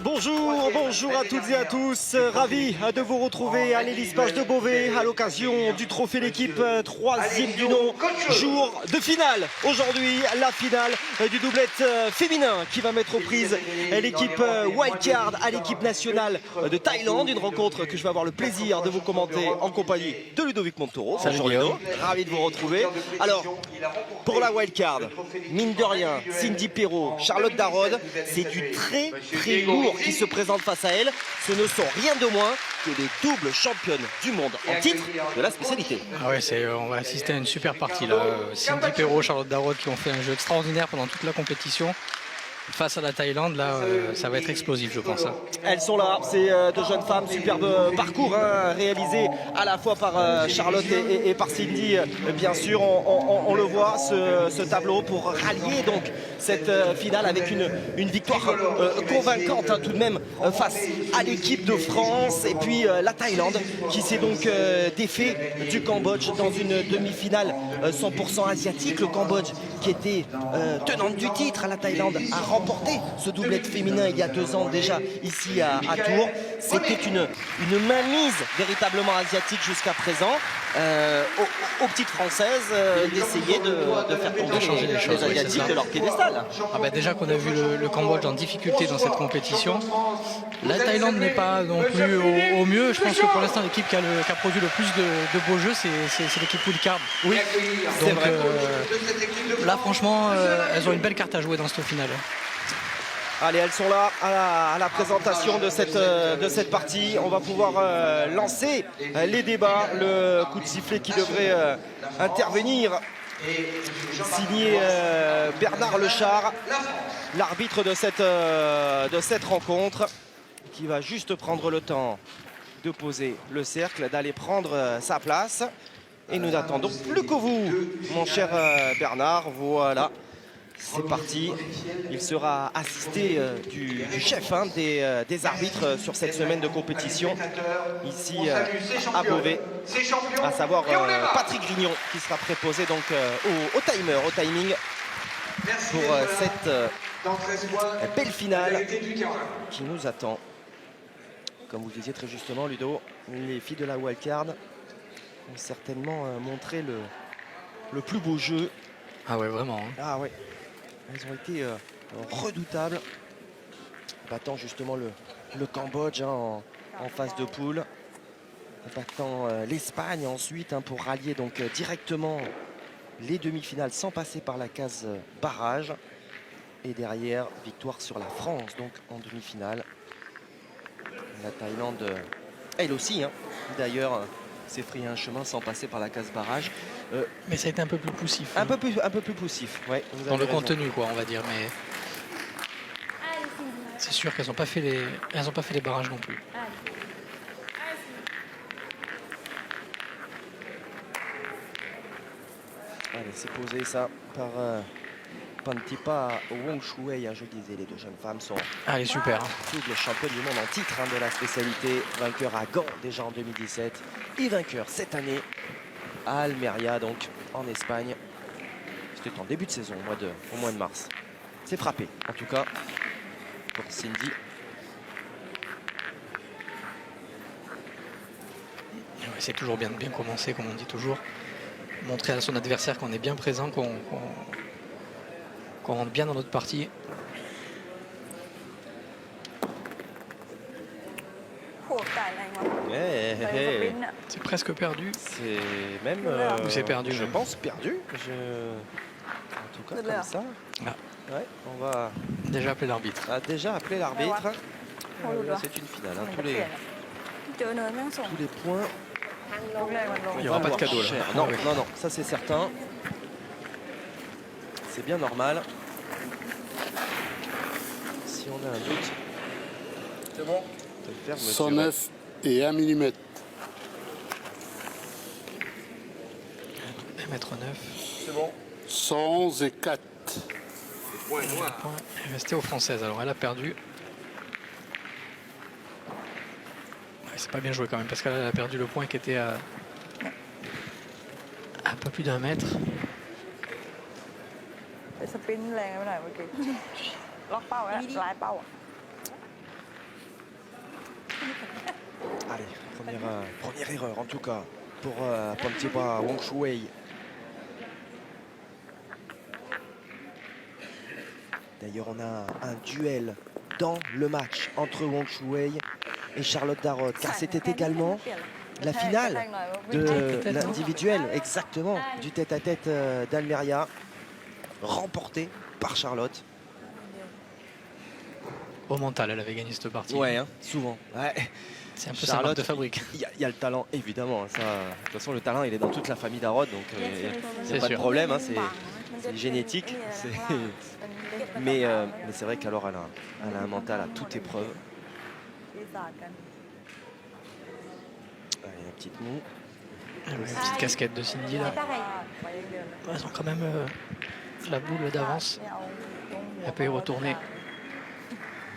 Bonjour à toutes et à tous. Ravi de vous retrouver à l'Hélice-Page de Beauvais à l'occasion du trophée d'équipe troisième du nom. Jour de finale. Aujourd'hui, la finale du doublette féminin qui va mettre aux prises l'équipe Wildcard à l'équipe nationale de Thaïlande. Une rencontre que je vais avoir le plaisir de vous commenter en compagnie de Ludovic Montoro. Bonjour Ludo. Ravi de vous retrouver. Alors, pour la Wildcard, mine de rien, Cindy Perrault, Charlotte Darod, c'est du très lourd qui se présente face à elle. Ce ne sont rien de moins que les doubles championnes du monde en titre de la spécialité. Ah ouais, on va assister à une super partie là. Cindy Perrault, Charlotte Darod qui ont fait un jeu extraordinaire pendant toute la compétition. Face à la Thaïlande, là, ça va être explosif, je pense. Elles sont là, c'est deux jeunes femmes, superbe parcours réalisé à la fois par Charlotte et par Cindy. Bien sûr, on le voit, ce tableau pour rallier donc cette finale avec une victoire convaincante tout de même face à l'équipe de France. Et puis la Thaïlande qui s'est donc défait du Cambodge dans une demi-finale 100% asiatique. Le Cambodge qui était tenante du titre à la Thaïlande a remporté ce doublette féminin il y a 2 ans déjà ici à Tours. C'était une mainmise véritablement asiatique jusqu'à présent aux petites françaises d'essayer de faire tomber les asiatiques de leur piédestal. Ah bah déjà qu'on a vu le Cambodge en difficulté dans cette compétition, la Thaïlande n'est pas non plus au mieux. Je pense que pour l'instant l'équipe qui a produit le plus de beaux jeux c'est l'équipe Wildcard. Oui, donc là franchement elles ont une belle carte à jouer dans cette finale. Allez, elles sont là à la présentation de cette partie. On va pouvoir lancer les débats. Le coup de sifflet qui devrait intervenir. Signé Bernard Lechard, l'arbitre de cette rencontre, qui va juste prendre le temps de poser le cercle, d'aller prendre sa place. Et nous n'attendons plus que vous, mon cher Bernard. Voilà. C'est parti, il sera assisté du chef des arbitres sur cette semaine de compétition ici à Beauvais, à savoir Patrick Grignon qui sera préposé donc au timer, au timing pour cette belle finale qui nous attend. Comme vous le disiez très justement Ludo, les filles de la Wildcard ont certainement montré le plus beau jeu. Ah ouais, vraiment. Ah ouais. Elles ont été redoutables, battant justement le Cambodge en phase de poule, battant l'Espagne ensuite pour rallier donc directement les demi-finales sans passer par la case barrage. Et derrière, victoire sur la France donc en demi-finale. La Thaïlande, elle aussi, d'ailleurs, s'est frayé un chemin sans passer par la case barrage. Mais ça a été un peu plus poussif. Un peu plus poussif, ouais. Dans le contenu, quoi, on va dire. Mais c'est sûr qu'elles n'ont pas fait les barrages non plus. Allez, c'est posé ça par Pantipa Wong Shuei. Je le disais, les deux jeunes femmes sont super. Double championnes du monde en titre de la spécialité. Vainqueur à Gand déjà en 2017 et vainqueur cette année à Almeria, donc en Espagne. C'était en début de saison, au mois de mars. C'est frappé, en tout cas, pour Cindy. C'est toujours bien commencer, comme on dit toujours. Montrer à son adversaire qu'on est bien présent, qu'on rentre bien dans notre partie. C'est presque perdu. C'est même, c'est perdu, je pense, perdu. En tout cas, comme ça. Ouais, on va déjà appeler l'arbitre. Déjà appeler l'arbitre. C'est une finale. Tous les points. Il n'y aura pas de cadeau là. Non, non, ça c'est certain. C'est bien normal. Si on a un doute. C'est bon. 109 et 1 mm. 1,9 m. C'est bon. 111 et 4. Point noir. Elle est restée aux Françaises, alors elle a perdu. C'est pas bien joué quand même, parce qu'elle a perdu le point qui était à un peu plus d'1 mètre. Première erreur en tout cas pour Pontieba Wong Shuwei. D'ailleurs, on a un duel dans le match entre Wong Shuwei et Charlotte Darod, car c'était également la finale de l'individuel, exactement, du tête-à-tête d'Almeria, remporté par Charlotte. Au mental, elle avait gagné cette partie. Ouais, hein, souvent. Ouais. C'est un peu sa marque de fabrique. Il y a le talent, évidemment. Ça, de toute façon, le talent, il est dans toute la famille Darod, donc il n'y a C'est pas de sûr. problème. Hein, c'est génétique. Mais c'est vrai qu'alors, elle a un mental à toute épreuve. Allez, la petite moue. Une petite casquette de Cindy là. Elles ont quand même la boule d'avance. Elle peut y retourner.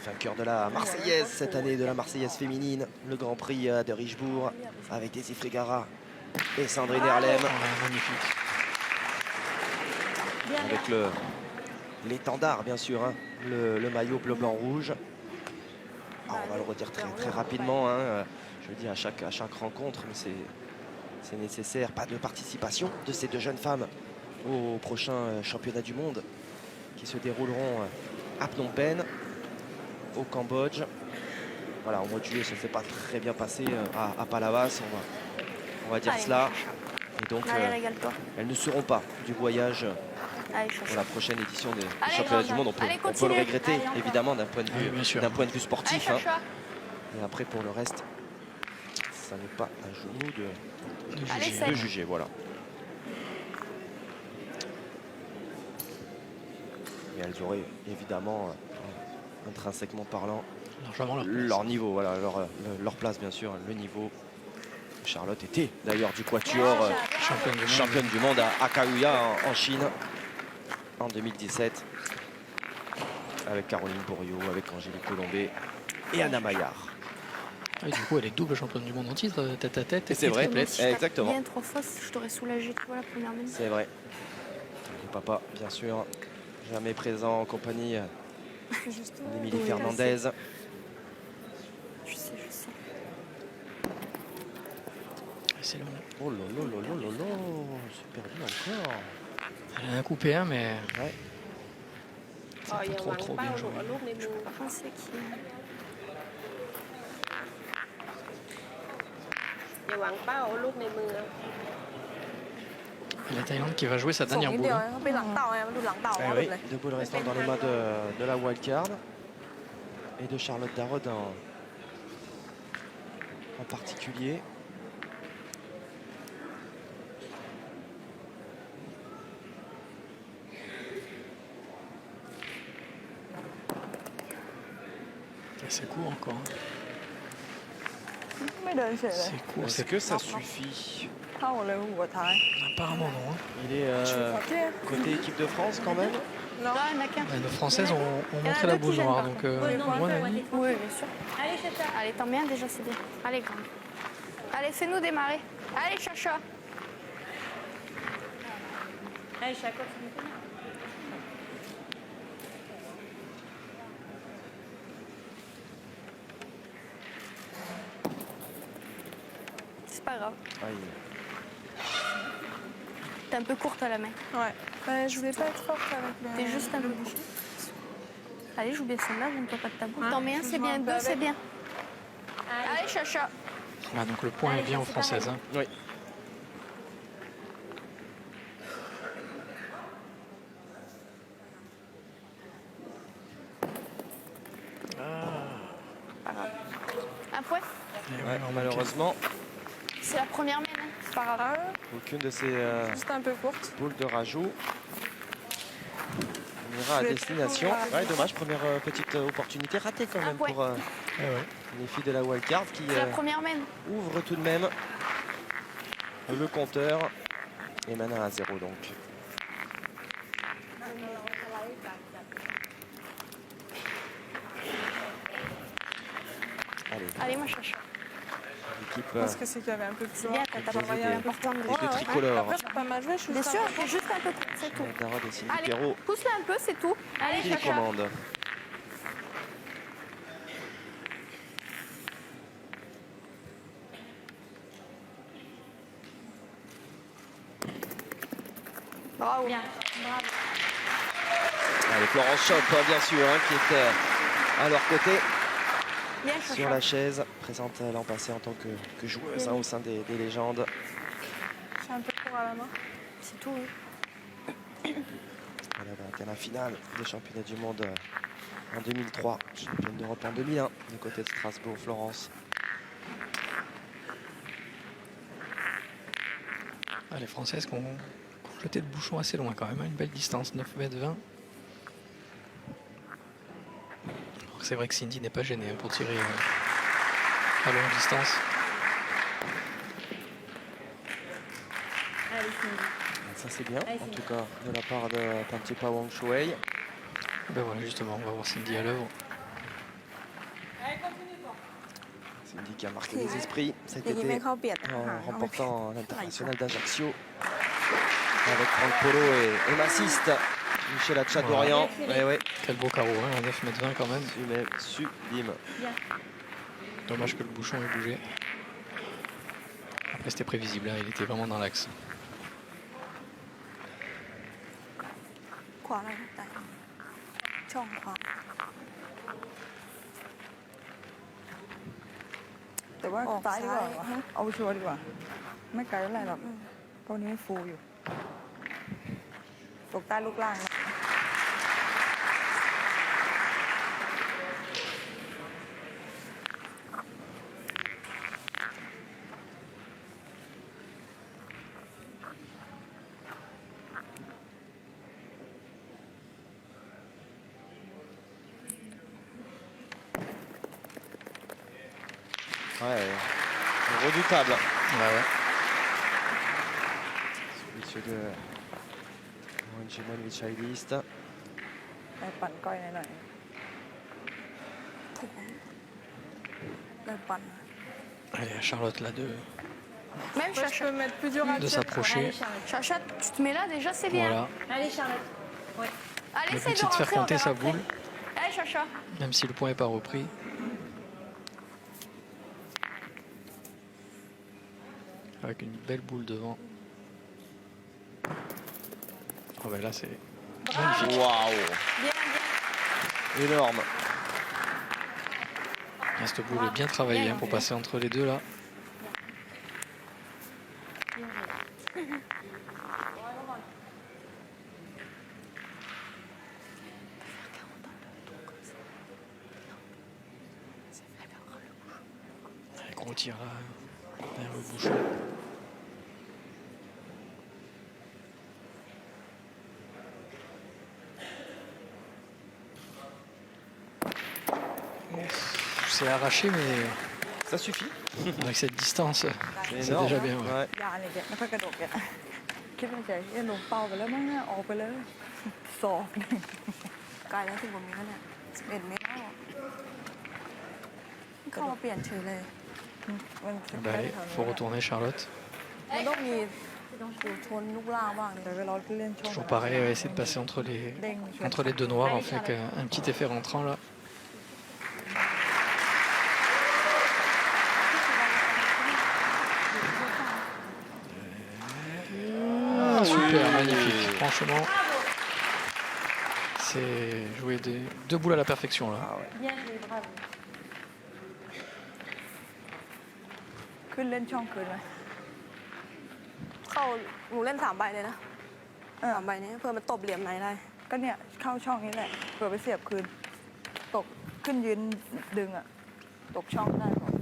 Vainqueur de la Marseillaise cette année, de la Marseillaise féminine, le Grand Prix de Richebourg avec Daisy Frigara et Sandrine Erlem, Ouais, magnifique. avec l'étendard bien sûr, hein, le maillot bleu blanc rouge. Ah, on va le redire très rapidement, hein, je le dis à chaque rencontre, mais c'est nécessaire. Pas de participation de ces deux jeunes femmes au prochain championnat du monde qui se dérouleront à Phnom Penh, au Cambodge. Voilà, au mois de juillet, ça ne s'est pas très bien passé à Palavas, on va dire cela. Et donc, elles ne seront pas du voyage pour la prochaine édition du championnat du monde. On peut le regretter, évidemment, d'un point de vue sportif. Hein. Et après, pour le reste, ça n'est pas à genoux de juger. Voilà. Mais elles auraient évidemment, intrinsèquement parlant, Largement leur niveau, voilà, leur place bien sûr, le niveau. Charlotte était d'ailleurs du quatuor championne du monde à Kaouya en Chine en 2017 avec Caroline Bourriot, avec Angélique Colombet et Anna Maillard. Et du coup, elle est double championne du monde en titre, tête à tête. C'est vrai, triplette. exactement. Bien 3 fois, je t'aurais soulagé, tu vois, la première minute. C'est vrai. Le papa, bien sûr, jamais présent en compagnie d'Émilie Fernandez. Je sais. C'est long. Oh là là là là là là, c'est perdu encore. Elle a un coupé un, mais Ouais. c'est pas trop bien joué. Je peux pas penser qui. Et la Thaïlande qui va jouer sa dernière boule. Hein. Ah oui, deux boules restant dans les mains de la wildcard et de Charlotte Darod en particulier. Et c'est court encore. Hein. C'est court. Est-ce que ça suffit? Apparemment non. Hein. Il est côté équipe de France quand même. Non, il n'y en a qu'un. Nos Françaises ont montré la boule noire, donc à mon avis. Oui, bien sûr. Allez, tant bien, déjà, c'est bien. Allez, grande. Allez, fais-nous démarrer. Allez, Chacha. Allez, Chacha, c'est pas grave. Aïe. T'es un peu courte à la main. Ouais. Je voulais pas être forte avec le... T'es juste un peu courte. Allez, joue bien celle-là, je ne pas de ta boule. Hein, T'en mets un, je c'est joue bien. un peu Deux, c'est avec. bien. Allez, Chacha. Ah, donc le point est bien aux Françaises. Hein. Oui. Un point. Ouais, malheureusement, C'est la première main, hein. C'est pas grave. aucune de ces Juste un peu courte. boules de rajout ira à destination. Ouais, dommage, première petite opportunité ratée quand même point. pour les filles de la wildcard qui C'est la première main. ouvrent tout de même le compteur et maintenant à 0 donc. Allez, moi, Chacha. L'équipe Je pense que c'est qu'il y avait un peu plus loin. Bien, t'as pas moyen important de de tricolore. Après, c'est pas mal joué, je suis Bien sûr, c'est juste un peu court, c'est tout. Darod et Cindy Allez, Perrault pousse-la un peu, c'est tout. Allez, qui les Chacha. commandent. Bravo. Bien. Bravo. Allez, Florence Chope, bien sûr, hein, qui est à leur côté. Bien, Sur Chacha. la chaise, présente l'an passé en tant que joueuse hein, au sein des légendes. C'est un peu court à la main. C'est tout. Elle a été à la finale des championnats du monde en 2003, championne d'Europe en 2001, du côté de Strasbourg, Florence. Les Françaises qui ont jeté le bouchon assez loin quand même, hein, une belle distance, 9,20 m. C'est vrai que Cindy n'est pas gênée hein, pour tirer à longue distance. Allez, Cindy. Ça c'est bien, Allez, en Cindy. tout cas, de la part de Pantipa Wang Shuai. Ben voilà, justement, on va voir Cindy à l'œuvre. Cindy qui a marqué les esprits cet ทีนี้ไม่ été เข้าเปลี่ยนอาหาร en เอาไม่เปลี่ยน remportant l'international d'Ajaccio avec Franck Polo et Massiste. Michel Tchadorian. Voilà. Ouais. Quel beau carreau, hein, à 9,20 m quand même. Sublime. Bien. Dommage que le bouchon ait bougé. Après c'était prévisible, hein, il était vraiment dans l'axe. ขวาอะไรแต่ช่องขวาแต่ว่าซ้ายดีกว่าเหรอเอาชัวร์ดีกว่า ไม่ไกลเท่าไหร่หรอกเพราะวันนี้มันฟูอยู่ตกใต้ลูกล่างนะ Ouais, redoutable. Ouais. Celui de Wanjiman Michailiste. ไปปั่นก้อยหน่อยได้ปั่น Allez, à Charlotte là de Même Moi, je Chacha. peux mettre plus dur à De tir. s'approcher. Allez, Charlotte. Chacha, tu te mets là déjà, c'est bien. Voilà. Allez, Charlotte. Ouais. Allez, Le essaye but de c'est de faire rentrer, on compter verra sa après. boule, Allez, Chacha. même si le point n'est pas repris. Avec une belle boule devant. Oh ben là c'est magnifique. Waouh, Bien, bien. énorme. Ah, cette boule est bien travaillée hein, pour passer entre les deux là. Un gros tir là, derrière le bouchon. C'est arraché, mais Ça suffit. avec cette distance, c'est énorme. déjà bien. Ouais. Ouais. ยาเนี่ยไม่ค่อยกระโดดเนี่ยคิดว่าจะลงเป้าไปแล้วมั้งเนี่ยออกไปเลยสองไกลแล้วถึงผมนี้แล้วเนี่ย11 เมตรแล้วเข้ามาเปลี่ยนเฉยเลยมัน Ah bah, allez, faut retourner Charlotte. มันต้องมีอยู่ชนลูกล่างบ้างแต่เวลาเล่นช่อง Toujours pareil, ouais, essayer de passer entre les deux noirs en fait un petit effet rentrant là. Ah, super, magnifique. Franchement, c'est jouer deux boules à la perfection là. Bien joué, bravo. ขึ้นเล่นช่องคืนไหม เข้าหนูเล่น3 ใบเลยนะ3 ใบนี้เพื่อมันตบเหลี่ยมไหนได้ ก็เนี่ยเข้าช่องนี้แหละเผื่อไปเสียบคืน ตกขึ้นยืนดึงอ่ะ ตกช่องได้ก่อน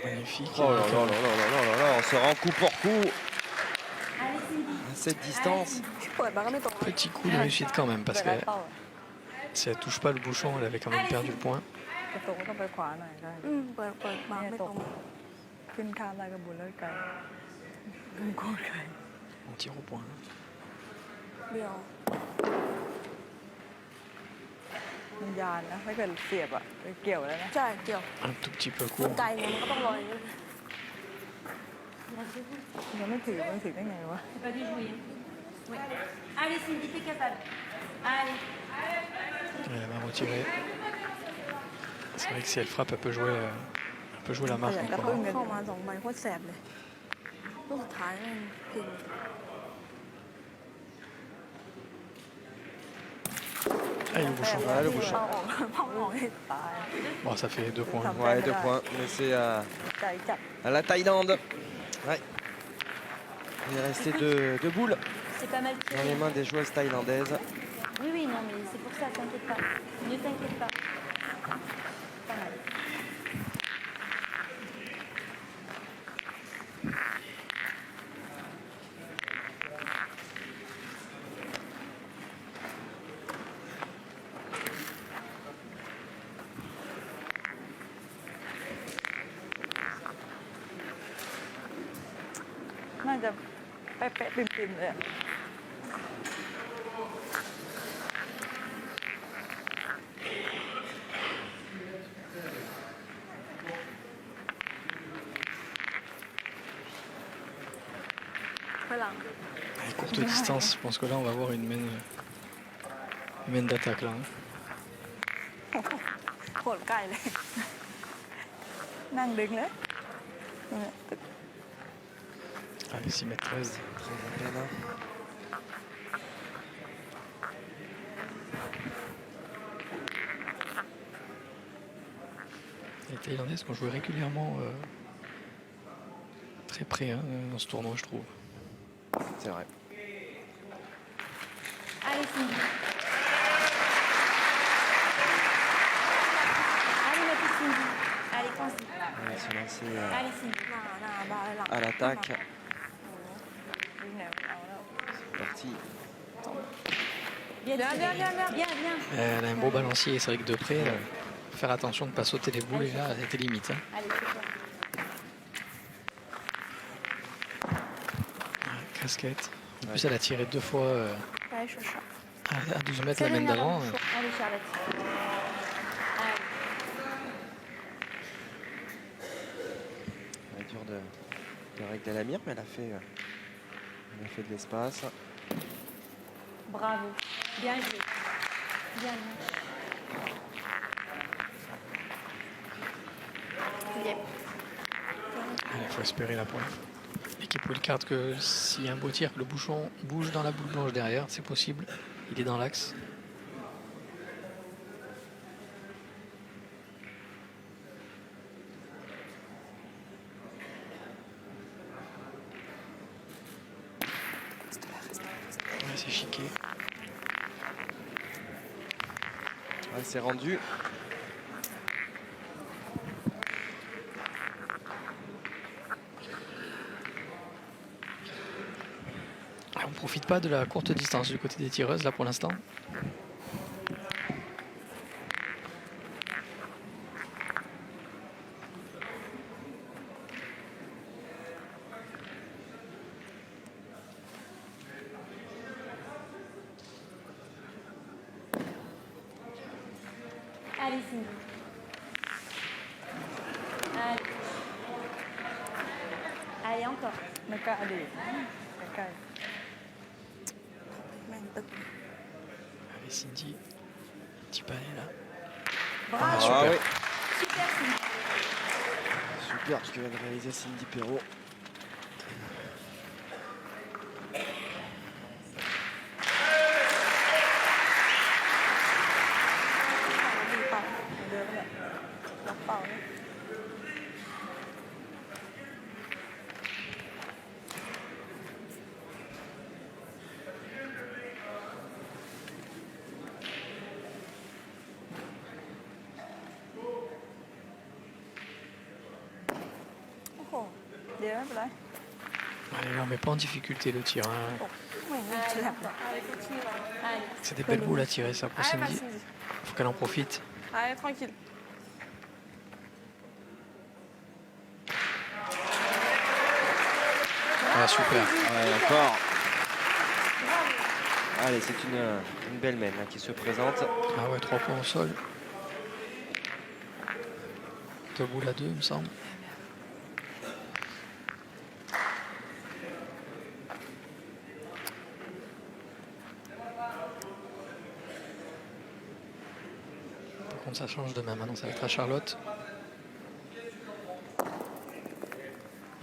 Magnifique. Oh là là là là là là là, on se rend coup pour coup. À cette distance. เปิดมาก็ไม่ตรง Petit coup de réussite quand même, parce แต่ que ได้เป้าอะ si elle touche pas le bouchon, elle avait quand même perdu le point. จะตรงก็ต้องไปขวาหน่อยได้ เปิดมา เนี่ย ไม่ ต ต ก รง ขึ้นข้ามได้ก็บุญแล้วไกลบุญโคตรไกล On tire au point. เดียว มันยานนะถ้าเกิดเสียบอะไปเกี่ยวแล้วนะ ใช่เกี่ยว Un tout petit peu มัน court. ไกลไงมันก็ต้องลอยอย่างนี้ มันไม่ถือมันถือได้ไงวะ C'est pas du jouer. Oui. Allez, Cindy, t'es capable. Allez. La main retirée. C'est vrai que si elle frappe, elle peut jouer la ข marque ยัน en กระ combat. ตุ้นกัน เข้ามา2 ใบโคตรแสบเลยลูกสุดท้ายมันพิง Ah, il est bouchon. Ouais, le bouchon. เป้าออกเป้าออกให้ตาย Bon, ça fait 2 points. Ouais, 2 points. Mais c'est ใจจัด à la Thaïlande. Ouais. Il est resté 2 boules C'est pas mal dans les tiré. mains des joueuses thaïlandaises. Oui, oui, non, mais c'est pour ça, t'inquiète pas. Ne t'inquiète pas. Pas mal.ๆน่าจะเป๊ะๆปิ่มๆเลยอะไปหลัง Allez, courte distance, je pense que là, on va avoir une main d'attaque là. Hein. โคตรใกล้เลย นั่งดึงเลยเนี่ยตึก Allez, 6 mètres 13. Très à peine, hein. Les Thaïlandaises qui ont joué régulièrement très près hein, dans ce tournoi, je trouve. C'est vrai. Allez, Cindy. Allez, ma petite Cindy. Allez, pense-y. On va se lancer Allez, Cindy. หน้าบาร์เลยหลัง à l'attaque. ดึงแนวเอาแล้ว C'est parti. Bien, Bien, bien, bien, bien. Bien, bien. Elle a un beau balancier, c'est vrai que de près, faire attention de ne pas sauter les boules, et là, elle était limite. Hein. Allez, c'est toi. Casquette. En Ouais. plus, elle a tiré 2 fois ไปชดชด à 12 mètres la main d'avant. Allez, Charlotte. Allez. Ouais, dur de régler la mire, mais elle a fait de l'espace. Bravo. Bien joué. Bien joué. Il faut espérer la pointe. L'équipe Wildcard que s'il y a un beau tir, que le bouchon bouge dans la boule blanche derrière, c'est possible. Il est dans l'axe. Ouais, c'est chiqué. Ouais, c'est rendu. On ne profite pas de la courte distance du côté des tireuses là pour l'instant. Allez, Cindy. Allez. Allez, encore. ไม่กล้าดีดใกล้ แม่งตึก Allez Cindy, petit palais là. Ah, super. oui. Super, Cindy. Super ce que vient de réaliser Cindy Perrault.ดีเป่า ๆเดินไปเลยล็อกเป้าเลย โอ้โห เดี๋ยวไม่เป็นไร Allez, là, on met pas en difficulté le tir. Hein. ไม่ไม่ Allez, เชื่อ encore. อะไรคือที่วะ Allez. C'est des belles boules à tirer ça pour Allez, Cindy. vas-y. Faut qu'elle en profite. Allez, tranquille. Ah super. Ouais, encore. Allez, c'est une belle main qui se présente. Ah ouais, 3 points au sol. Deux boules à 2, il me semble. Par contre, ça change de main. Maintenant, ça va être à Charlotte.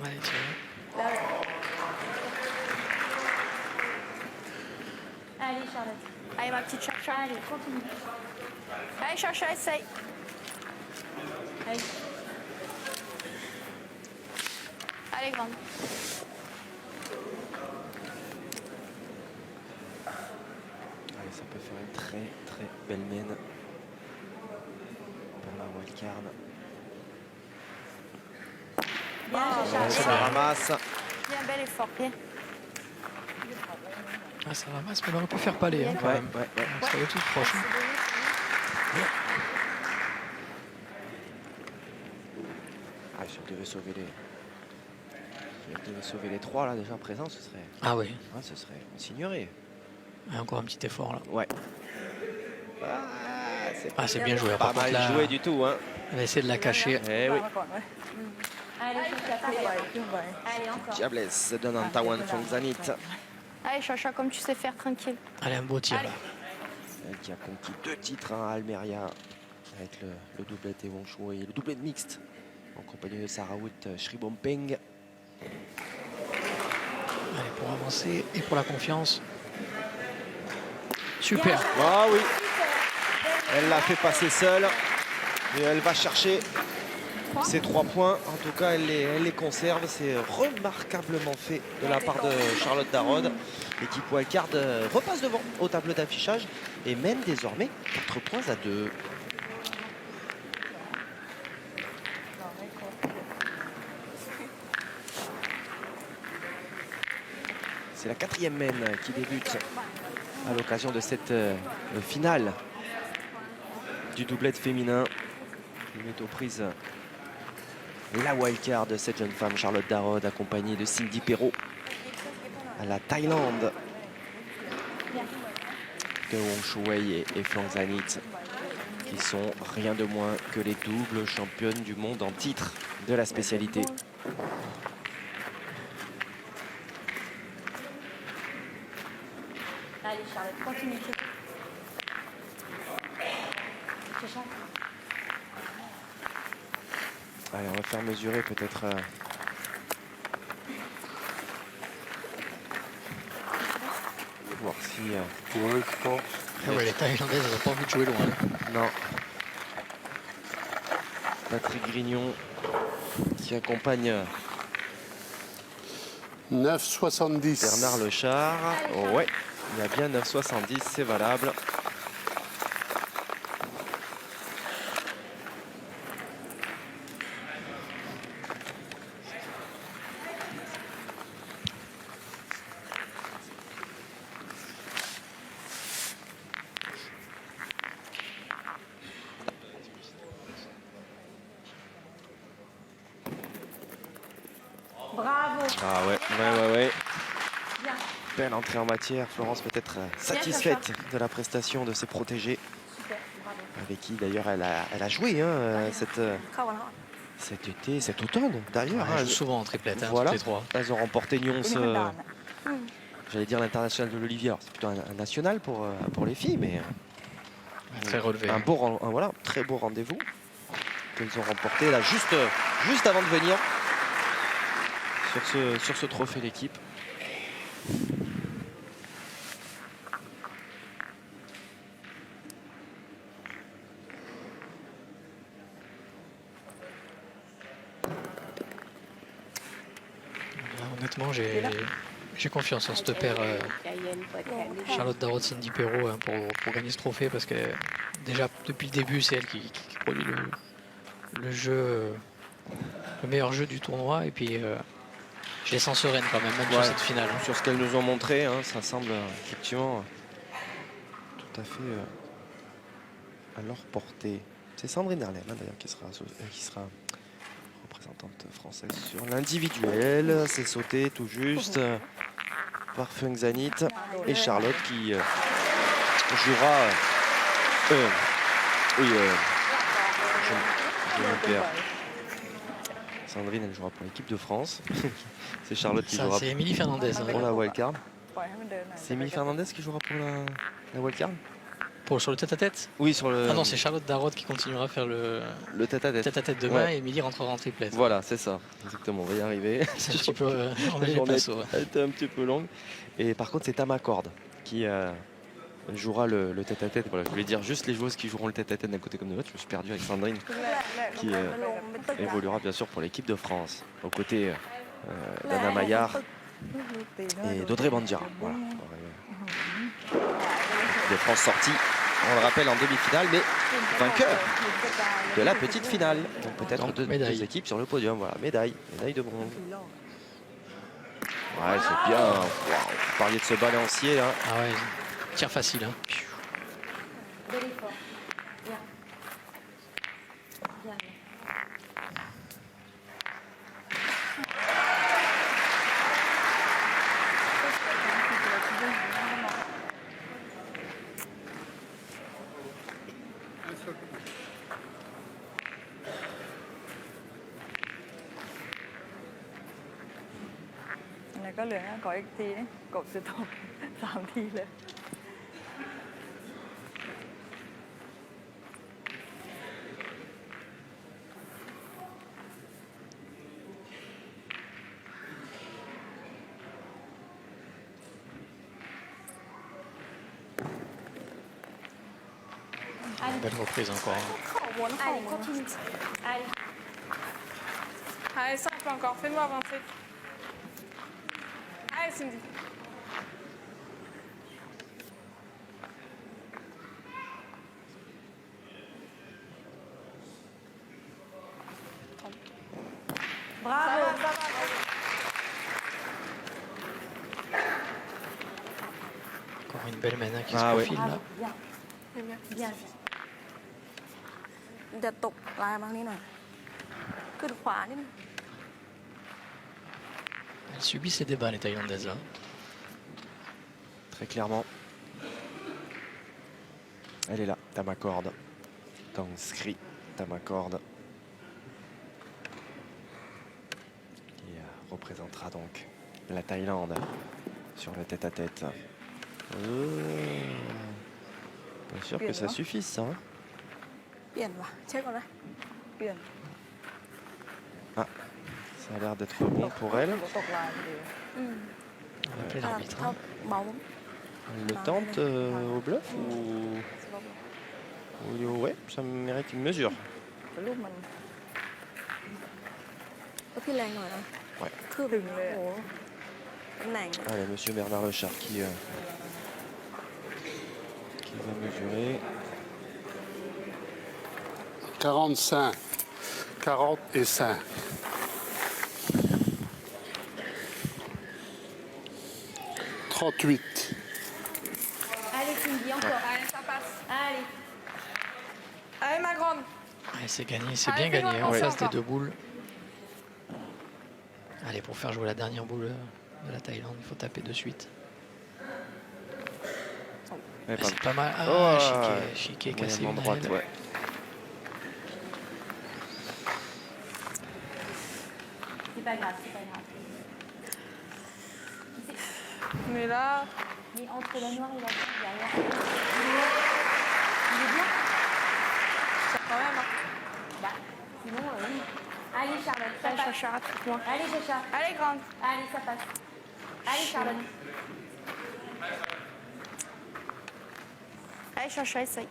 Allez, tiens. Allez, Charlotte. Allez, ma petite Chacha. Allez, continue. Allez, Chacha, essaye. Allez. Allez, grande. Allez, ça peut faire une très belle main pour la wildcard. Bien, Chacha. Ouais, ça ramasse. Bien, bel effort. Bien. Ah, ça ramasse, mais on aurait pu faire palais hein, quand Ouais, même. ouais. Ça va être tout proche. Hein. Ah, si on devait sauver les 3 là déjà présents, ce serait, Ah oui, ce serait une signerie. et encore un petit effort là. Ouais. Ah, c'est bien joué. Pas Par contre, mal là, joué du tout, hein. elle a essayé de la cacher. Eh oui. มาก่อนไว้ Allez, Chacha, ขึ้นไป pareil. ขึ้นไป Allez, encore. Diablesse donne un Tawan Fongzanit. Allez, Chacha, comme tu sais faire, tranquille. Allez, un beau tir là. Elle qui a conquis 2 titres à Almeria avec le doublet et Wong Shuai et le doublet de mixte en compagnie de Sarawut Shribompeng. Allez, pour avancer et pour la confiance. Super. Ah oui, elle l'a fait passer seule et elle va chercher ces 3 points. En tout cas, elle les conserve. C'est remarquablement fait de la part de Charlotte Darod. L'équipe wildcard repasse devant au tableau d'affichage et mène désormais 4 points à 2. C'est la 4e main qui débute à l'occasion de cette finale du doublet féminin. Qui met aux prises la wildcard de cette jeune femme, Charlotte Darod, accompagnée de Cindy Perrault à la Thaïlande, de Wong Shuai et Fongzanit, qui sont rien de moins que les doubles championnes du monde en titre de la spécialité. Allez, Charlotte, continue. Chacha. Allez, on va faire mesurer peut-être voir si Ouais, je pense. Ah ouais, les Thaïlandaises, elles n'ont pas envie de jouer loin. non. Patrick Grignon qui accompagne 9,70. Bernard Lechard. Oh ouais, il y a bien 9,70, c'est valable. Bravo. Ah ouais. Bien. Belle entrée en matière. Florence peut être satisfaite de la prestation de ses protégés, Super, bravo. avec qui d'ailleurs elle a joué hein, เข้ากันแล้ว cet été, cet automne d'ailleurs. Elles hein. jouent souvent en triplette, hein, Voilà. toutes les 3. Elles ont remporté Nyons, ไม่มีมันดันอ่ะ j'allais dire l'international de l'Olivier. Alors, c'est plutôt un national pour les filles, mais Très relevé. un voilà, très beau rendez-vous qu'elles ont remporté là juste avant de venir sur ce trophée l'équipe. Honnêtement, j'ai confiance en cette paire Charlotte Darod, Cindy Perrault hein, pour gagner ce trophée parce que déjà depuis le début c'est elle qui produit le jeu, le meilleur jeu du tournoi et puis je les sens sereines quand même sur cette finale. Sur ce qu'elles nous ont montré, hein, ça semble effectivement tout à fait à leur portée. C'est Sandrine Erlem hein, d'ailleurs qui sera représentante française sur l'individuel. C'est sauté tout juste. par Feng Zanit et Charlotte qui jouera. Oui, je me perds. Sandrine, elle jouera pour l'équipe de France. C'est Charlotte qui Ça, jouera c'est Émilie Fernandez. hein. pour la wildcard. ปล่อยให้มันเดินหน่อย C'est Émilie Fernandez qui jouera pour la wildcard? Sur le tête-à-tête. Oui, sur le, Ah non, c'est Charlotte Darrotte qui continuera à faire le le tête-à-tête. tête-à-tête demain Ouais. et Émilie rentrera en triplette. Voilà, c'est ça. Exactement, on va y arriver. C'est un petit peu on La est journée passo, ouais. elle était un petit peu longue. Et par contre, c'est Tama Cord qui jouera le tête-à-tête. Voilà, je voulais dire juste les joueuses qui joueront le tête-à-tête d'un côté comme de l'autre. Je me suis perdu avec Sandrine qui มันลงเป็นตึกนะ évoluera bien sûr pour l'équipe de France aux côtés d'Anna Maillard et d'Audrey Bandiara. Voilà. L'équipe de France sortie, on le rappelle, en demi-finale, mais vainqueur de la petite finale. Donc peut-être Donc, deux médaille. équipes sur le podium. Voilà, médaille de bronze. Ouais, c'est bien. Waouh, vous parliez de ce balancier. Hein. Ah ouais, tir facile. Hein. Very fort. Bien. Bien. อันนี้ก็เหลือขออีกทีนี่กบจะตก3 ทีเลย Belle reprise encore. hein. เข้าวนเข้า Allez, วน continue. Allez. Allez, simple encore, fais-nous avancer. Allez, Cindy. Bravo. Encore une belle mène hein, qui Ah se ouais. profile là. Bien. Bien. เดี๋ยวตกลายบางนี้หน่อย ขึ้นขวานิดนึง Elles subissent les débats les Thaïlandaises là. Très clairement. Elle est là, Tama Cord. Tang Skri, Tama Cord. Qui représentera donc la Thaïlande sur le tête-à-tête. Pas sûr que ça suffise ça. Hein. เปลี่ยนว่ะเช็คก่อนนะ เปลี่ยน Ça a l'air d'être bon pour elle. ตกลายพอดี อืม On va appeler ถ้า l'arbitre. ถ้า hein. เบา Elle le tente au bluff ou... Ouais, ça mérite une mesure. แต่ลูกมัน ก็พี่แรงหน่อยนะ Ouais. คือ ดึงเลย โอ้ อะ โหตำแหน่ง Allez, monsieur Bernard Lechard qui va mesurer. 45, 40 et 5. 38. Allez, Cindy, encore. Allez, ça passe. Allez. Allez, ma grande. Allez, c'est gagné, c'est Allez, bien fais-nous gagné en avancer face des encore. 2 boules. Allez, pour faire jouer la dernière boule de la Thaïlande, il faut taper de suite. Ouais, Ah, c'est pas mal. Ah, Oh, Chiquet cassé moyennement une droite, aile. ouais. C'est pas grave, c'est pas grave. Mais là, Mais entre la noire et la blanche, derrière. Il est bien. ça quand même. hein. Bah, sinon, oui. Allez, Charlotte, ça Allez, passe. Chacha, rattrape-moi. Allez, Chacha. Allez, grande. Allez, ça passe. Allez, Charlotte. Allez, Chacha, essaye.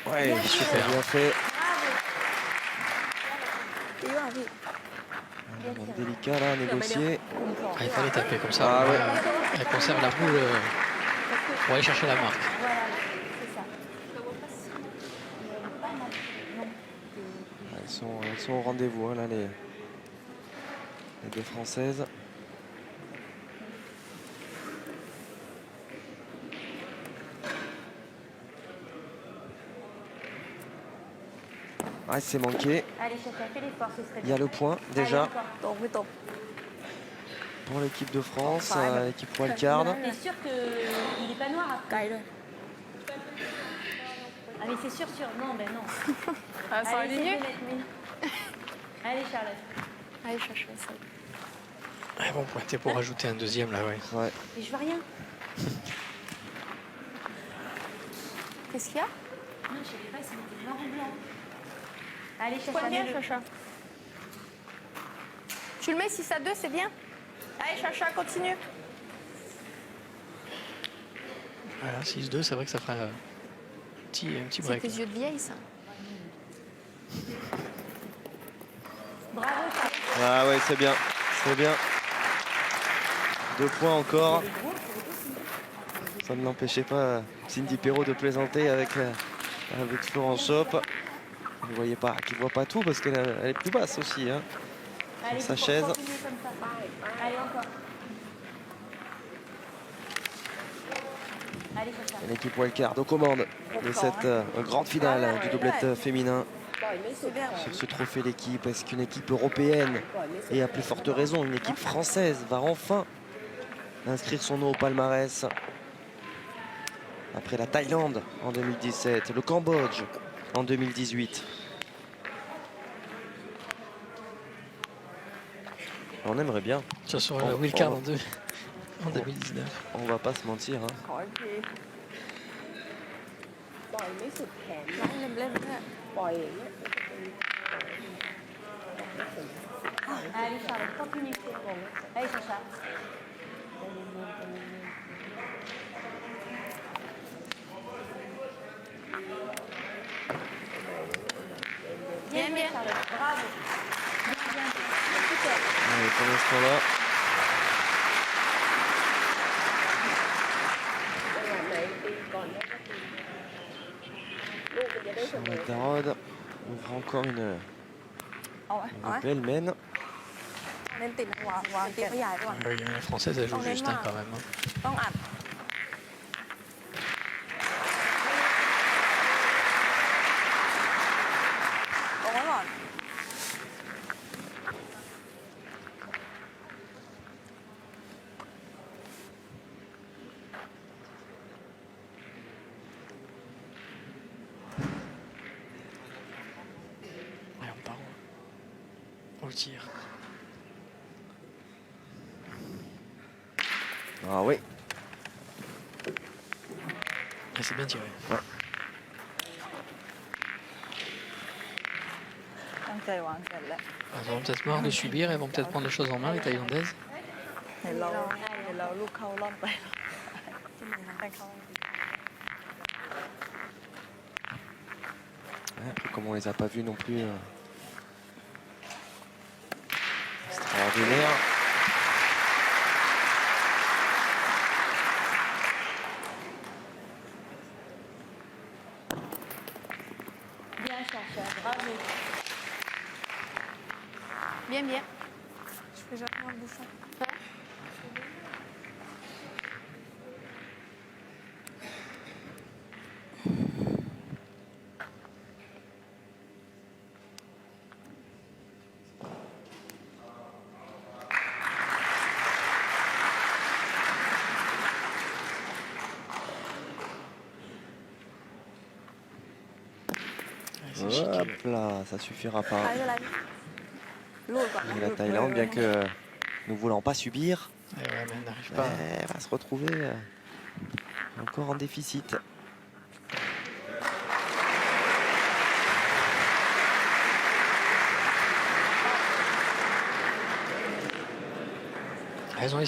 Ouais, super bien fait. Il va, vite. Délicat là à négocier. Ah, il fallait taper comme ça. Ah ouais. Elle conserve la boule pour aller chercher la marque. Voilà, c'est ça. Elles sont au rendez-vous hein, là les deux Françaises. Ah, c'est manqué. Allez, Chacha, fais l'effort, ce serait Il y a bien. le point Allez, déjà encore. ตกไม่ตก pour l'équipe de France, Enfin, l'équipe wildcard. T'es sûr qu'il n'est pas noir ไกล après? ด้วย Ah, mais c'est sûr. Non, ben non. อ่ะซอย Allez, นี้ c'est bien, Edmund. Allez, Charlotte. Allez, chercher ça. Ils vont pointer pour rajouter un deuxième là, ouais. Ouais. Mais je vois rien. Qu'est-ce qu'il y a? Non, je savais pas, c'est noir ou blanc. Allez, Chacha, Pointe bien, mets-le. Chacha. Tu le mets 6-2, c'est bien. Allez, Chacha, continue. Voilà, 6-2, c'est vrai que ça fera un petit C'est break. tes yeux de vieille, ça. Bravo, Charlotte. Ah ouais, c'est bien. C'est bien. 2 points encore. Ça ne l'empêchait pas Cindy Perrault de plaisanter avec Florence Schopp. Vous ne voyez pas, qui ne voit pas tout parce qu'elle elle est plus basse aussi. Hein. Allez, sa faut chaise. continuer comme ça. Allez, encore. Allez, Chacha. L'équipe wildcard aux commandes de cette grande finale du doublette féminin. C'est bien. Sur ce trophée d'équipe, est-ce qu'une équipe européenne, et à plus forte raison une équipe française, va enfin inscrire son nom au palmarès? Après la Thaïlande en 2017, le Cambodge en 2018. On aimerait bien, Ça sera la wildcard en 2019. on va pas se mentir. Hein. ขออีกที ปล่อยไม่สุดแขนน้องเล่นๆเนี่ยปล่อยอย่างเงี้ย Allez, Charlotte, continue. Allez, Chacha. Bien, bien. Charlotte, bravo. Bien. Super. Allez, pour l'instant là, Charlotte Darod ouvre encore une เอาไหมเอาไหม belle mène. เน้นติดวาง ตี แกะ ขยายไปก่อน La française, elle joue juste quand même. Hein. ต้องอัด ตรงไว้ก่อน Allez, on part au tir. Ah oui, Et c'est bien tiré. ตั้งใจวางแกะแล้ว Elles auront peut-être marre de subir, elles vont peut-être prendre les choses en main, les Thaïlandaises. เห็นเราลูกเข้าร่อนไปให้เข้า Après, comme on les a pas vus non plus extraordinaires. Bien, Chacha, bravo. Bien, bien. Je fais jamais un bouchon. Ouais, c'est chic. Hop là, ça suffira pas. ไม่เป็นไร ลูดก่อน Et la Thaïlande, bien que ne voulant pas subir, Eh ouais, mais elle n'arrive pas. elle va se retrouver encore en déficit. Elles ont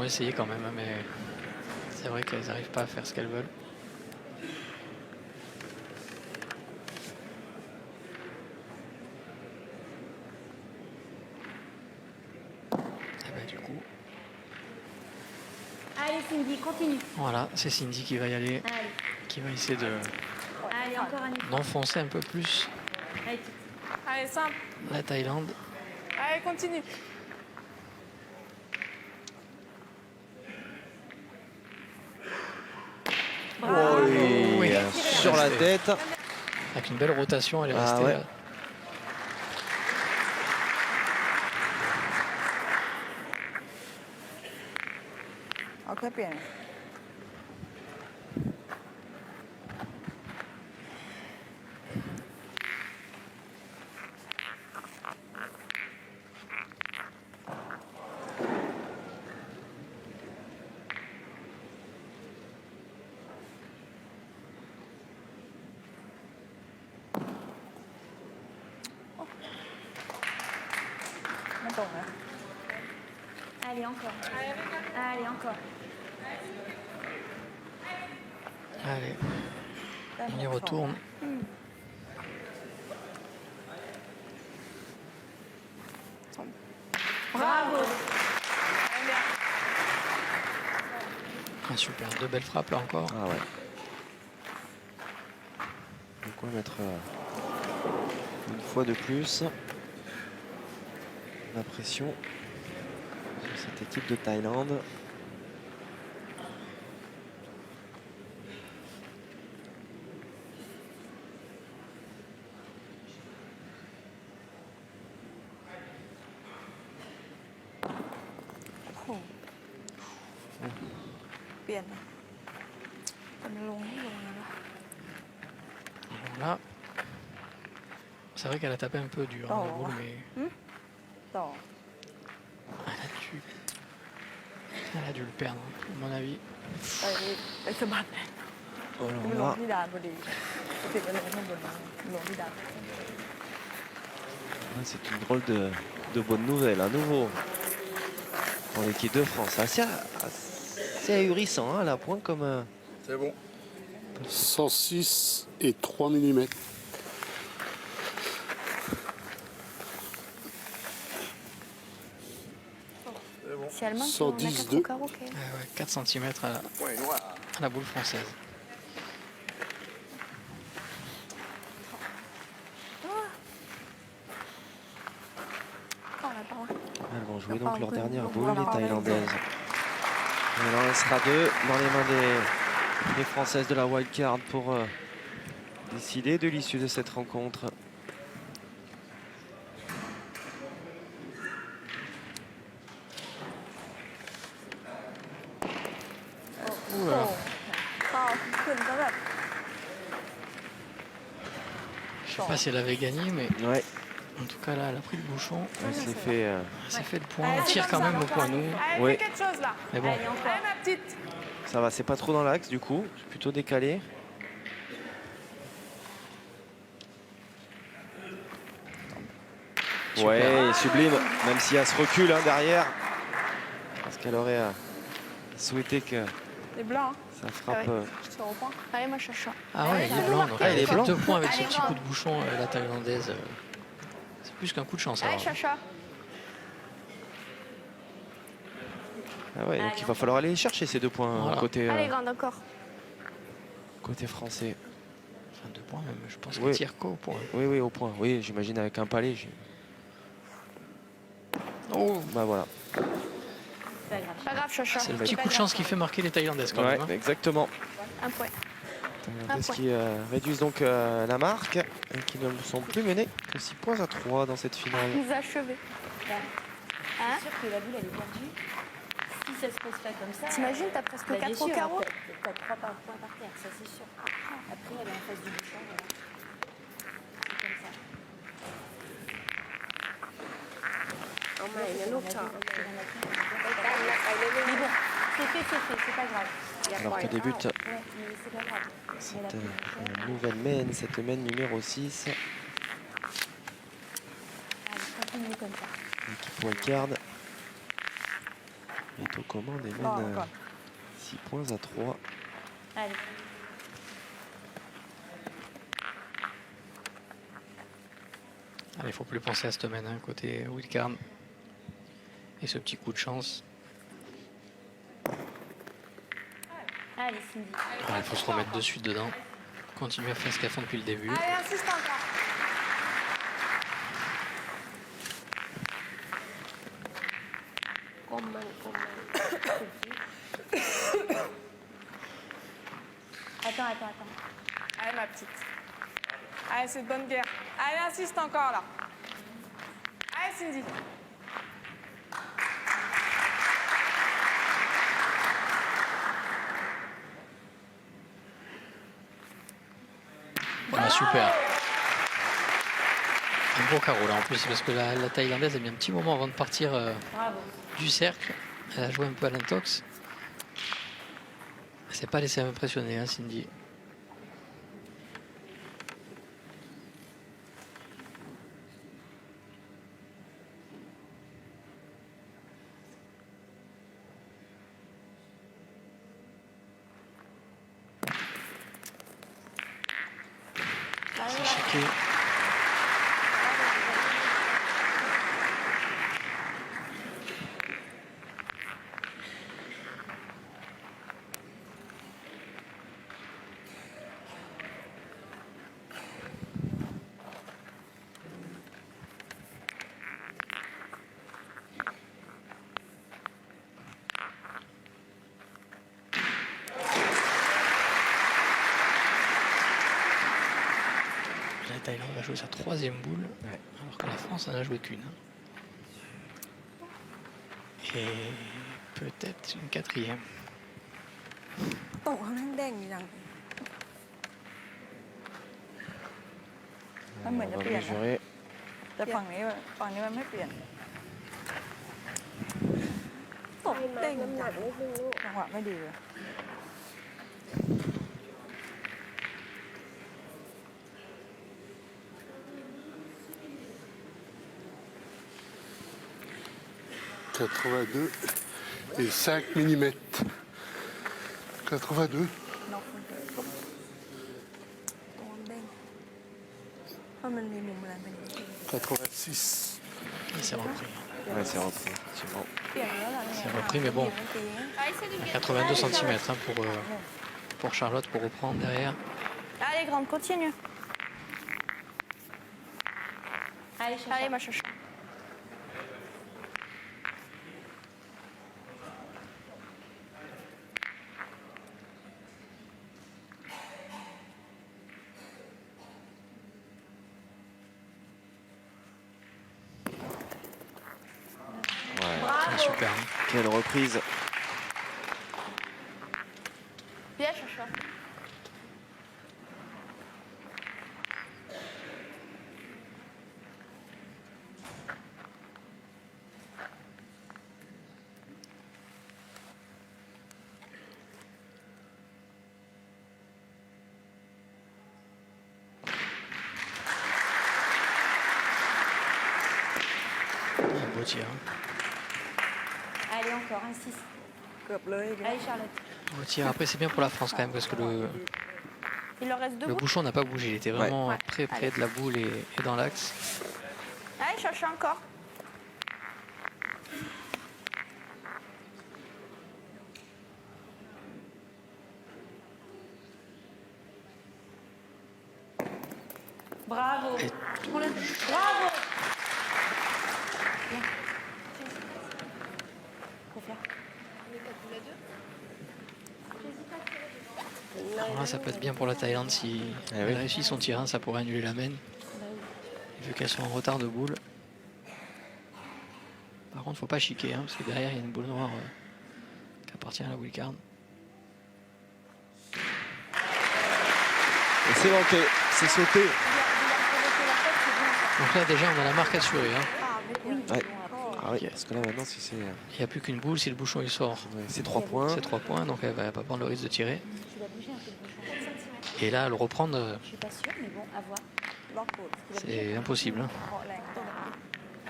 essayé quand même, hein, mais c'est vrai qu'elles n'arrivent pas à faire ce qu'elles veulent. Et ben, du coup, Allez, Cindy, continue. voilà, c'est Cindy qui va y aller, Allez, qui va essayer allez, encore un effort. d'enfoncer un peu plus Allez, Titi. Allez, simple. la Thaïlande. Allez, continue. Oui, Oui. sur la tête. Avec une belle rotation, elle est Ah restée ouais. แค่เปลี่ยน ไม่ตรงนะ Allez, encore. Allez, encore. Allez, ได้ on y 6-2 retourne. Bravo. Ah, super, 2 belles frappes là encore. Ah ouais. De quoi mettre une fois de plus la pression sur cette équipe de Thaïlande. Oh. เปลี่ยนนะแต่มันลงไม่ลงนะ Alors là, c'est vrai qu'elle a tapé un peu dur, hein, la boule, mais ต่อ elle a dû le perdre, à mon avis. ไปสะบัดเลย Alors มันลง là, ที่ดานพอดีติดไปลงข้างบนลงที่ดาน c'est une drôle de bonne nouvelle, à nouveau pour l'équipe de France. Assez ahurissant, hein, à la pointe comme... C'est bon. 106 et 3 mm. Si elle manque, 110-2. on a 4 au carreau, ok. Ouais, 4 cm Point noir. à la boule française. Elles vont jouer donc leur dernière boule, les Thaïlandaises. Et il en restera 2 dans les mains des Françaises de la wildcard pour décider de l'issue de cette rencontre. Oula. ข้าวขึ้นแล้วแบบ Je sais pas si elle avait gagné, mais Ouais, en tout cas là, elle a pris le bouchon. elle s'est fait... Elle s'est fait le point. On tire quand même au point nous. Allez, Oui. fais quelque chose là. Mais bon, Allez, ma petite. Ça va, c'est pas trop dans l'axe du coup, c'est plutôt décalé. Ouais, sublime, même si elle se recule hein, derrière. Parce qu'elle aurait souhaité que Les blancs. ça frappe. Ah ouais. Je te reprends. Allez, moi, chacha. ah ouais, il est blanc. Donc Ah, elle il est a fait blanc. 2 points avec ce Allez, petit grand. coup de bouchon, la thaïlandaise. C'est plus qu'un coup de chance. Allez, Alors. chacha. Ah ouais, donc il va falloir aller chercher ces 2 points Voilà. côté, Allez, grande, encore. côté français. Enfin, 2 points même, je pense Oui. qu'elle tire qu'au point. Oui, oui, au point. Oui, j'imagine avec un palais. Oh, bah voilà. Pas grave. Pas grave, chacha. C'est le petit coup de chance qui fait marquer les Thaïlandaises quand Ouais, même. hein. exactement. Un point. Thaïlandaises qui réduisent donc la marque et qui ne sont plus menées que 6 points à 3 dans cette finale. Nous achever. Je suis sûre que la boule, elle est perdue. Si ça se passe pas comme ça. T'imagines, t'as presque bah, bien 4 au sûr, carreau. T'as 3 points par terre, ça c'est sûr. Après, elle est en face du bouchon. Voilà. C'est comme ça. เอาใหม่นะลูกชอบ Mais bon, c'est fait, c'est pas grave. อย่าป Alors ล่อย que débute Ouais, mais c'est pas grave. Mais cette la prochaine, nouvelle main, cette main numéro 6. allez, continue comme ça. L'équipe wildcard est aux commandes et Non, mène encore. 6 points à 3. Allez. Il faut plus penser à cette semaine, hein, côté wildcard. Et ce petit coup de chance. Allez, Cindy. Il faut se remettre de suite dedans. Continuer à faire ce qu'elles font depuis le début. Allez, insiste encore. Attends. Allez, ma petite. Allez, c'est de bonne guerre. Allez, insiste encore là. Allez, Cindy. super. Un beau carreau là en plus, parce que la Thaïlandaise a mis un petit moment avant de partir Bravo. du cercle. Elle a joué un peu à l'intox. Elle s'est pas laissée impressionner, hein, Cindy. C'est chiqué. La Thaïlande va jouer sa 3e boule, alors que la France n'en a joué qu'une. Et peut-être une 4e. โต๊ะเขาแม่งเด้งอย่างมันเหมือนจะ On เป va ลี่ยนนะ mesurer. แต่ฝั่งนี้มันไม่เปลี่ยนตกเด้งจังจังหวะไม่ดีเลย 82 et 5 mm. 82. น็อกมันเลยปุ๊บตัวมันเด้งเพราะมันมีมุมอะไรเป็นอย่างนี้ 86. Et c'est repris. Ouais, c'est repris. C'est bon. เปลี่ยนแล้วล่ะเนี่ย C'est repris, mais bon. มันตีนะ Allez, c'est du bien. 82 cm hein, pour Charlotte pour reprendre derrière. Allez, grande, continue. Allez, Chacha. Allez, ma chouchou. Ah, super. Hein. Quelle reprise. Bien, Chacha. Un beau tir. Hein. Allez, encore un 6. เกือบเลยอีกแล้ว Allez, Charlotte. Beau tir. Après, c'est bien pour la France quand même parce que Il leur reste deux le boules. bouchon n'a pas bougé. Il était vraiment Ouais. très près de la boule et dans l'axe. Allez, Chacha, encore. Bravo. Et- Bravo. Viens. Faut faire. Alors là, ça peut être bien pour la Thaïlande si Eh elle oui. réussit son tir. Hein, ça pourrait annuler la main. Vu qu'elles sont en retard de boule. Par contre, faut pas chiquer hein, parce que derrière il y a une boule noire qui appartient à la wildcard. Et c'est manqué. C'est sauté. Donc là déjà on a la marque assurée. Hein. Ouais. Ah oui, Ok. parce que là maintenant, si c'est Il n'y a plus qu'une boule si le bouchon il sort. c'est 3 points. C'est 3 points, donc elle va pas prendre le risque de tirer. Tu vas bouger un peu le bouchon. Et là, le reprendre, Je suis pas sûre, mais bon, à voir. ล็อกกูด c'est impossible. Hein. เคาะแรง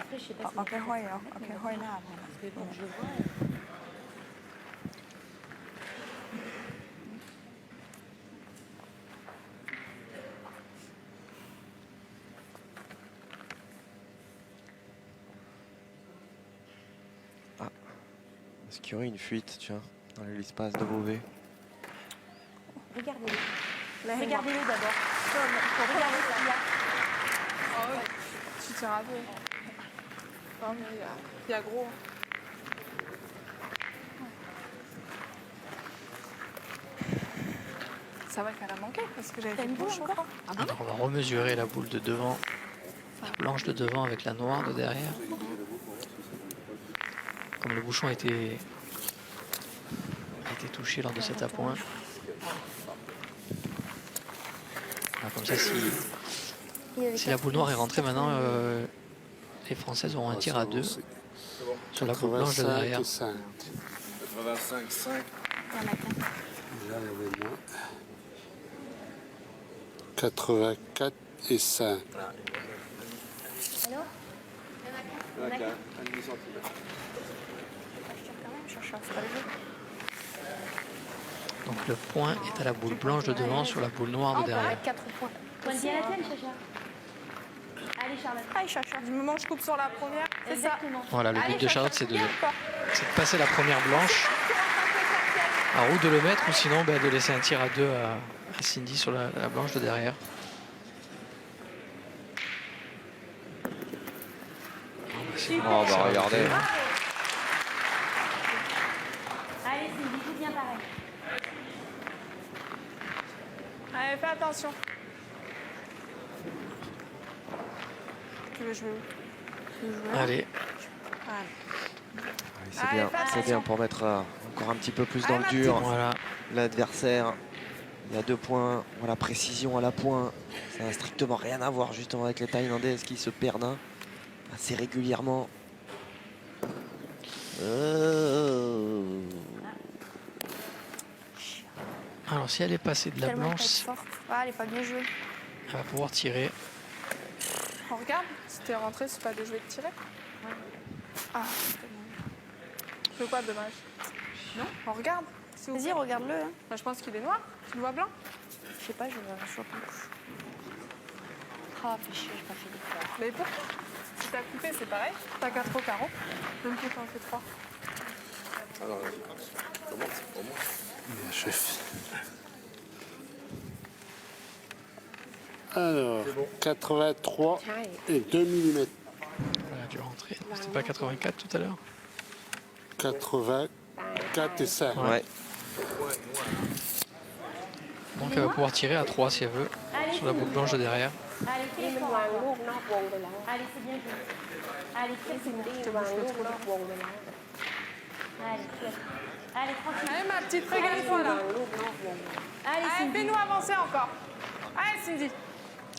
Après, je sais เอา pas เอา si. แค่ห้อยเอาแค่ห้อยหน้าพอนะ Parce que bon, je vois. Est-ce qu'il y aurait une fuite, tiens, dans l'espace de Beauvais? Regardez-le. แรง Regardez-le d'abord. Regardez ce qu'il y a. Ah ouais, tu tires un peu. Non, mais il y a gros. Ça va qu'elle a manqué parce que j'avais fait une bouche encore. Alors, on va remesurer la boule de devant, la blanche de devant avec la noire de derrière. Comme le bouchon a été touché lors de cet appoint. Voilà, comme ça, si la boule noire est rentrée maintenant, les Françaises auront un tir à 2 sur la boule blanche de 85 derrière. et 5. 85, 5. Il y en a qu'un. Là, il y avait moins. 84 et 5. Allô? Un demi-centimètre. Je tire quand même, je cherche, c'est pas le jeu. Donc le point est à la boule blanche de devant sur la boule noire de derrière. 4 points. Pointy à la tienne, Chacha. Allez, Charlotte. Allez, cherche. Du moment que je coupe sur la première, c'est ça. Exactement. Voilà, le but de Charlotte, c'est de Bien encore. passer la première blanche, ou de le mettre, ou sinon de laisser un tir à 2 à Cindy sur la blanche de derrière. Oh, bah regardez. Allez, Cindy, tout bien pareil. Allez, fais attention. Tu veux jouer où? Allez, C'est Allez, bien, fais c'est bien attention. pour mettre encore un petit peu plus dans Allez, le ma dur. voilà. L'adversaire, il y a 2 points. Voilà, précision à la pointe. Ça n'a strictement rien à voir justement avec les Thaïlandaises qui se perdent assez régulièrement. Alors si elle est passée de la Tellement blanche, pas forte. Ah, elle est pas bien jouée. elle va pouvoir tirer. On regarde. Si t'es rentré, c'est pas de jouer de tirer. Ah, je fais quoi de dommage? Non, on regarde. s'il vous Vas-y, plaît. regarde-le. Hein. Bah, je pense qu'il est noir. Tu le vois blanc? Je sais pas, je vois pas. Ah, fais chier, j'ai pas fait d'effort. Mais pourquoi? Si t'as coupé, c'est pareil. T'as 4 au carreau. Même si t'en fais 3. Alors, comment c'est pour moi? Alors, 83 et 2 mm. Elle a dû rentrer. C'était pas 84 tout à l'heure? 84 et 5. Ouais. Donc elle va pouvoir tirer à 3 si elle veut, sur la boule blanche de derrière. Allez, fais l'effort. Allez, c'est bien joué. Allez, c'est bon. Allez, chouette. Allez, tranquille. Allez, ma petite, régale-toi là. Allez, Allez, Cindy. fais-nous avancer encore. Allez, Cindy.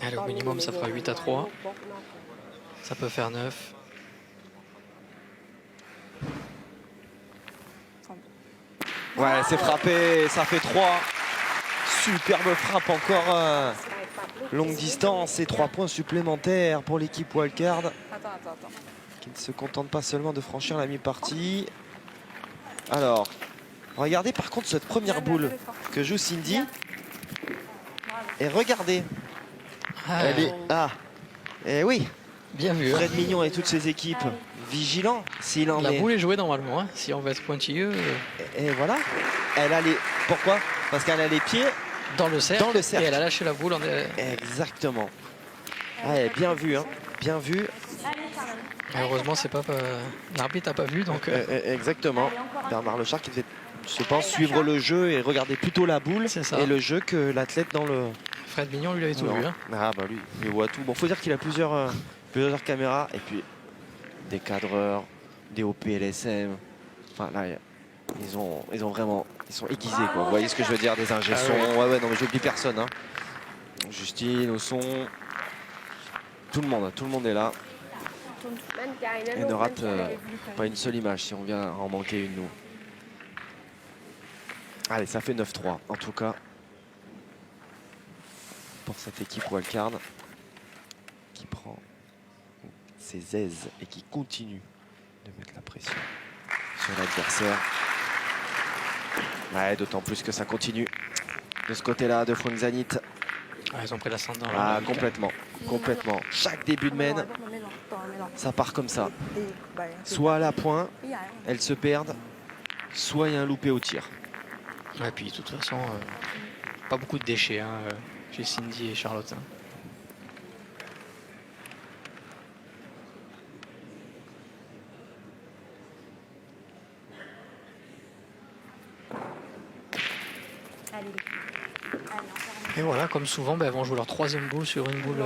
Allez, au minimum, ça fera 8 à 3. Ça peut faire 9. Ouais, c'est frappé, ça fait 3. Superbe frappe encore. Longue distance et 3 points supplémentaires pour l'équipe Wildcard Attends. qui ne se contente pas seulement de franchir la mi-partie. Alors, regardez par contre cette première boule que joue Cindy. Et regardez, elle est... Ah, et oui, Bien vu. Hein. Fred Mignon et toutes ses équipes vigilants s'il en La est. boule est jouée normalement. Hein. Si on veut être pointilleux, Et voilà, elle a les... Pourquoi? Parce qu'elle a les pieds... dans le cercle. Dans le cercle. Et elle a lâché la boule. Exactement. Ouais, bien vu, hein. Bien vu. Allez, Charlotte. Heureusement, c'est pas l'arbitre n'a pas vu, donc Exactement. Bernard Lechard qui devait, je pense, suivre le jeu et regarder plutôt la boule C'est ça. et le jeu que l'athlète dans le... Fred Mignon lui avait tout Non. vu. Hein. Ah bah lui, il voit tout. Bon, faut dire qu'il a plusieurs caméras et puis des cadreurs, des OPLSM. Enfin là, ils ont vraiment, ils sont aiguisés quoi. Vous voyez ce que je veux dire, des ingé son. Ouais, non mais j'oublie personne. Hein. Justine au son, tout le monde est là. Et ne rate pas une seule image si on vient en manquer une nous. Allez, ça fait 9-3 en tout cas pour cette équipe Wildcard qui prend ses aises et qui continue de mettre la pression sur l'adversaire. Ouais, d'autant plus que ça continue de ce côté-là de Frungzanit. Ah, ils ont pris l'ascendant. Ah, complètement. Chaque début de mène, ça part comme ça. Soit à la pointe, elles se perdent, soit il y a un loupé au tir. Et puis de toute façon, pas beaucoup de déchets hein, chez Cindy et Charlotte. Hein. Allez, les filles. Allez, encore un. Et voilà, comme souvent, elles vont jouer leur troisième boule sur une boule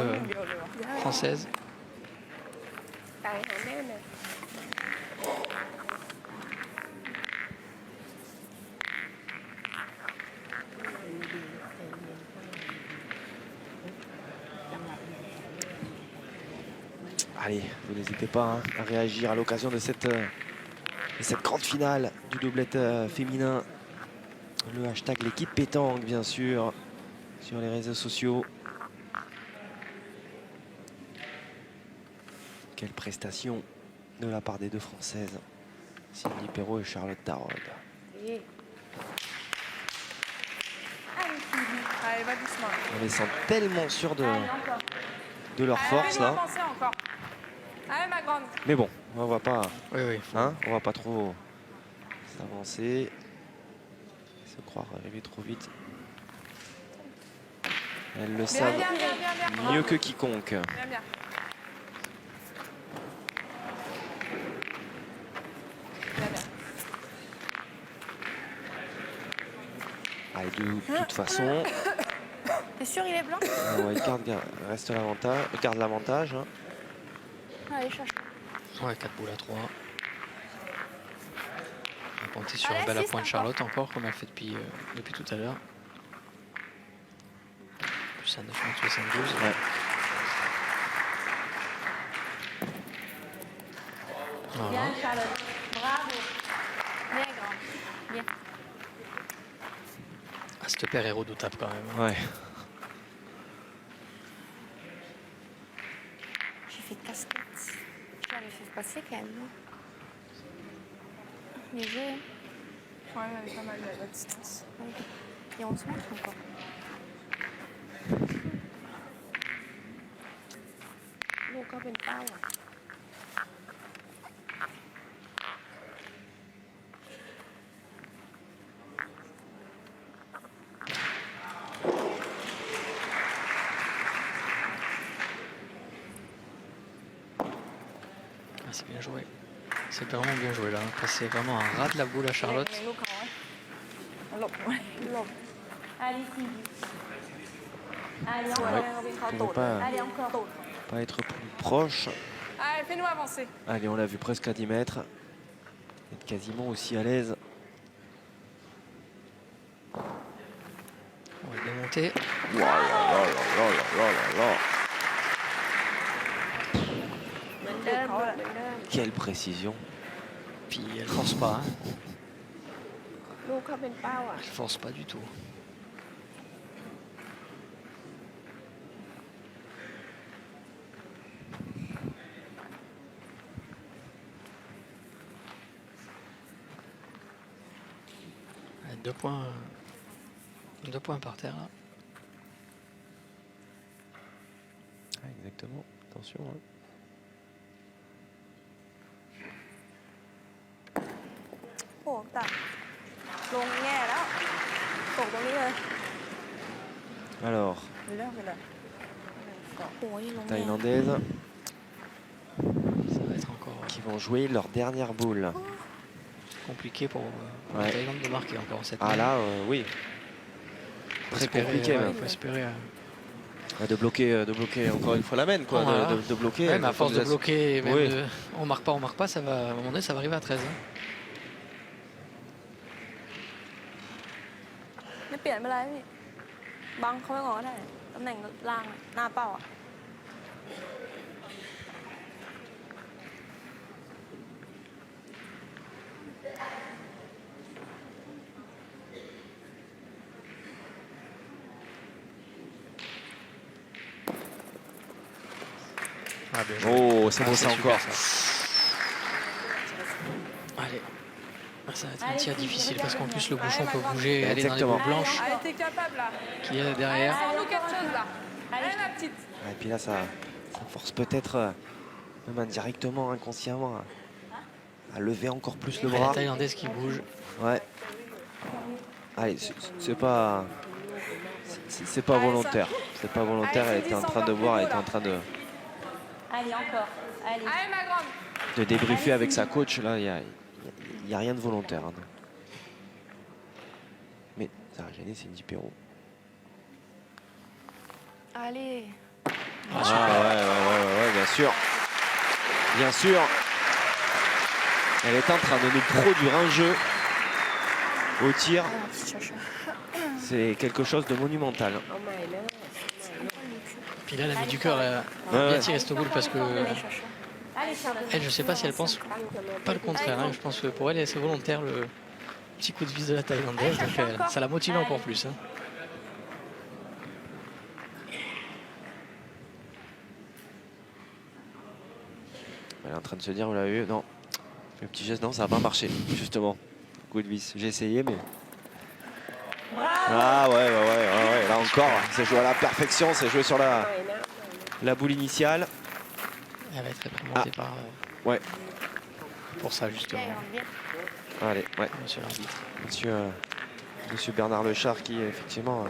française. Allez, vous n'hésitez pas hein, à réagir à l'occasion de cette grande finale du doublette féminin. Le hashtag l'équipe pétanque, bien sûr, sur les réseaux sociaux. Quelle prestation de la part des deux Françaises, Cindy Perrault et Charlotte Darod. Allez, va doucement. On les sent tellement sûrs de leur Allez, force fais-nous là. avancer encore. Allez, ma grande. Mais bon, on va pas, Oui, oui. hein, on va pas trop s'avancer, se croire arriver trop vite. Elles le Bien, savent bien, bien, bien, bien. mieux que quiconque. Bien, bien. Bien, bien. Allez, de toute façon, T'es sûr, il est blanc? reste l'avantage, garde l'avantage. Hein. Allez, cherche. Ouais, 4 boules à 3. On va compter sur Allez, un bel six, appoint de encore. Charlotte encore, comme elle fait depuis tout à l'heure. Plus à 9,72 m. Ouais. Voilà. Bien, Charlotte. Bravo. Bien, grand. Bien. Ah, cette paire est redoutable quand même. Ouais. J'ai fait casse-tête. Je l'avais fait passer quand même. non? Léger. Ouais, elle est pas mal la distance. Ouais. Et on se montre encore. Look, up and power. Ah, c'est bien joué. C'est vraiment bien joué là. C'est vraiment un ras de la boule à Charlotte. เล็งลูกเขาไว้หลบไว้หลบ Allez, Cindy. Allez, สวย encore. เลยเขาวิ่งเข้า Pour ตูด pas, Allez, encore. ตูด pas être plus proche. Allez, fais-nous avancer. Allez, on l'a vu presque à 10 mètres. Être quasiment aussi à l'aise. On va le démonter. Wow, là, là, là, là, là, là, là. เหมือนเดิม เขาแหละ เหมือนเดิม Quelle précision. Puis elle force pas. Hein. ลูกเขาเป็นเป้าอ่ะ Elle force pas du tout. Deux points par terre là. Ah, exactement. Attention. Hein. โอ้ตัดลงแง่แล้วตกตรงนี้เลย Alors, มีเรื่องไปเลย โอ้ยลงแน่ Thaïlandaises Ça va être encore qui vont jouer leur dernière boule. compliqué pour Ouais. la Thaïlande de marquer encore cette Ah main. là, oui. Faut Très espérer, compliqué ouais, même. faut espérer. De bloquer encore une fois la main, quoi. Voilà. De bloquer. Ouais, mais à force de bloquer, même Oui. on marque pas, ça va, à un moment donné, ça va arriver à 13. Hein. ไม่เปลี่ยนไม่เป็นไรพี่บังเขาไว้ก่อนก็ได้ตำแหน่งล่างหน้าเป้าอ่ะ Ah, bien joué. Oh, c'est beau ça super, encore. ça. Allez. Ah, ça va être un Allez, tir Cindy, difficile regarde parce qu'en bien. plus le bouchon Allez, peut ma bouger, aller dans les Exactement. boules blanches Allez, t'es capable là. qui est Allez, derrière. sors-nous quelque chose là. Allez, ma petite. Et puis là, ça force peut-être, même indirectement, inconsciemment, à lever encore plus le Et la bras. Thaïlandaise qui bouge. Ouais. Allez, c'est pas. C'est pas volontaire. C'est pas volontaire. Elle était en train de voir, elle était en train de Allez, encore. Allez. Allez, ma grande. débriefer avec sa coach. Là, il y a rien de volontaire. Hein. Mais ça a gêné Cindy Perrault. Allez. Ah, Ah super. ouais, bien sûr. Bien sûr. Elle est en train de nous produire un jeu au tir. Ah, petite chacha. C'est quelque chose de monumental. เอาใหม่นะ Puis là, elle a mis du cœur. Elle a Ouais. bien tiré cette boule parce que Allez, chacha. Allez, Charlotte. Elle, je sais pas si elle pense pas le contraire. Hein. Je pense que pour elle, c'est volontaire le petit coup de vis de la Thaïlandaise. Donc ça la motive encore plus. Hein. Elle est en train de se dire, vous l'avez vu, non. Le petit geste, non, ça va pas marcher, justement. Coup de vis. J'ai essayé, mais. Ah ouais. Là encore, c'est joué à la perfection, c'est joué sur la boule initiale. Elle va être réprimandée par. Ouais. Pour ça, justement. Allez, ouais. Monsieur l'arbitre. Monsieur Bernard Lechard qui, effectivement,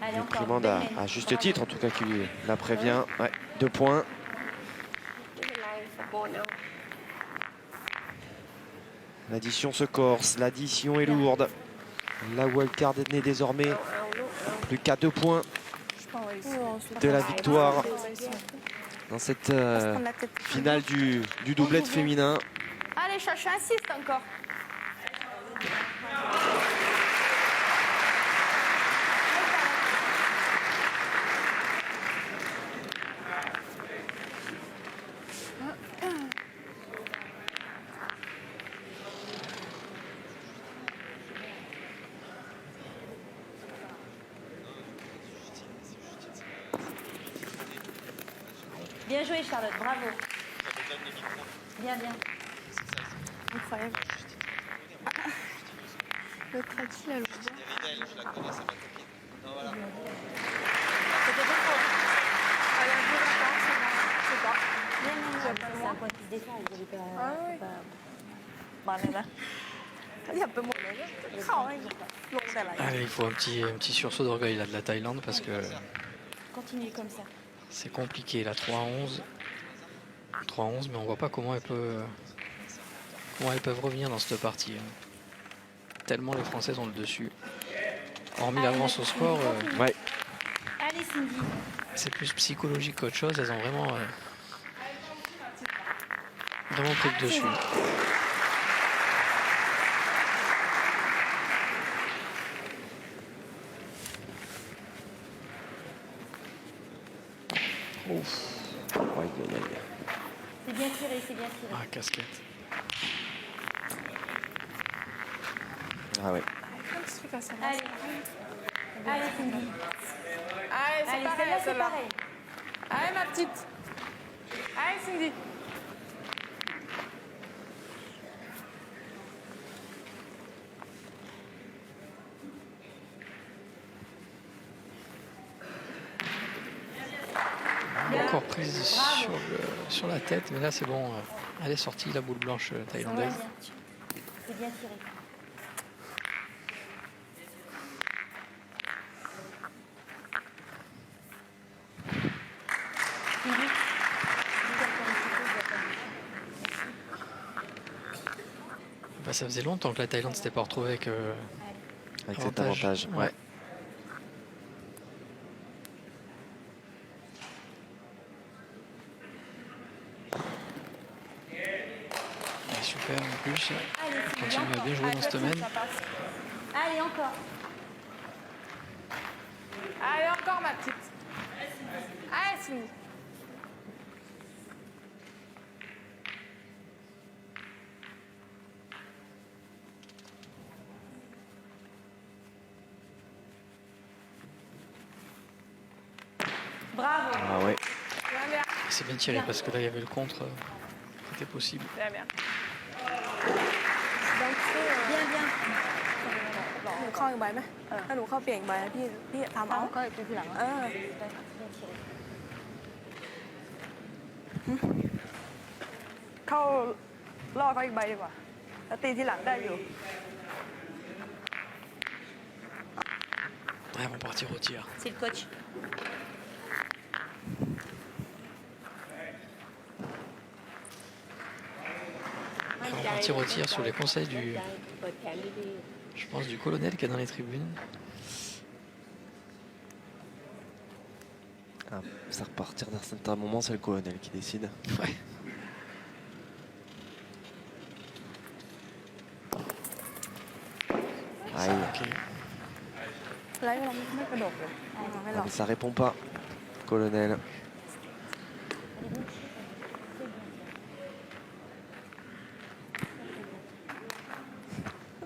Allez, encore. réprimande à juste titre, en tout cas, qui lui la prévient. Ouais, 2 points. L'addition se corse, l'addition est lourde. La wildcard n'est désormais plus qu'à 2 points de la victoire dans cette finale du doublette féminin. Allez, Chacha, insiste encore. Bien joué, Charlotte, bravo. Bien. Incroyable. Le traki, là, le bien. Elle a un peu vacances, je sais pas. C'est un point qui se défend, vous n'avez pas... Ah oui. Bạn này nè. Cái dập tôi một đấy. Không anh. Lộn xe lại. Allez, il faut un petit sursaut d'orgueil là de la Thaïlande parce que Continue comme ça. c'est compliqué là, 3-11. 3-11, mais on voit pas comment elles peuvent revenir dans cette partie. Hein. Tellement les Françaises ont le dessus. Hormis l'avance au score, Ouais. Allez, Cindy. c'est plus psychologique qu'autre chose. Elles ont vraiment pris le dessus. Ouf. C'est bien tiré, c'est bien tiré. Ah, casquette. Ah ouais. Comme ce truc à ça. Allez. Allez, Cindy. Allez, c'est Allez, pareil, celle-là, c'est celle-là. pareil. Allez, ma petite. Allez, Cindy. Encore prise sur la tête, mais là c'est bon. Elle est sortie, la boule blanche thaïlandaise. C'est bien tiré. Bah, ça faisait longtemps que la Thaïlande s'était pas retrouvée avec cet avantage. Ouais. Et super en plus. Allez, Elle continue à bien jouer dans ce domaine. Allez, encore. Allez, encore, ma petite. Allez, Cindy. Bravo. Ah ouais. Bien. C'est bien tiré parce que là il y avait le contre qui était possible. Bien. Bien. หนูเข้าอีกใบไหมถ้าหนูเข้าเปลี่ยนอีกใบนะพี่ทำเอา Encore et puis plus là. เออ Bien tiré. เข้าล่อเขาอีกใบดีกว่าแล้วตีที่หลังได้อยู่ Ouais, ils vont partir au tir. C'est le coach. Ils vont partir au tir sous les conseils je pense du colonel qui est dans les tribunes. Ah, ça repartir d'un certain moment, c'est le colonel qui décide. Ouais. Aïe. Ok. ไล่เราไม่กระดกเลยไม่หร Ah, อก mais ça répond pas, colonel.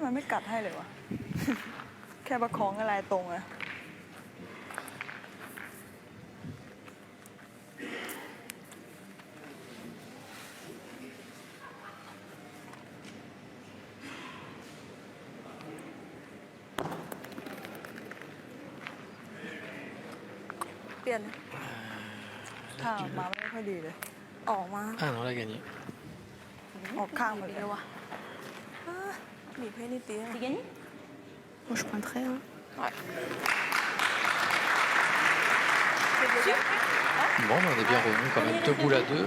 มันไม่กัดให้เลยวะ แค่ประคองอะไรตรงอะ เปลี่ยนเลยถ้าออกมาไม่ค่อยดีเลย ออกมา Ah non, elle a gagné. ออกข้างหมดเลยวะบีบให้นิดเดียว C'est gagné? Moi je pointerais hein. Bon, mais on est bien revenu quand même. 2 boules à 2. 2.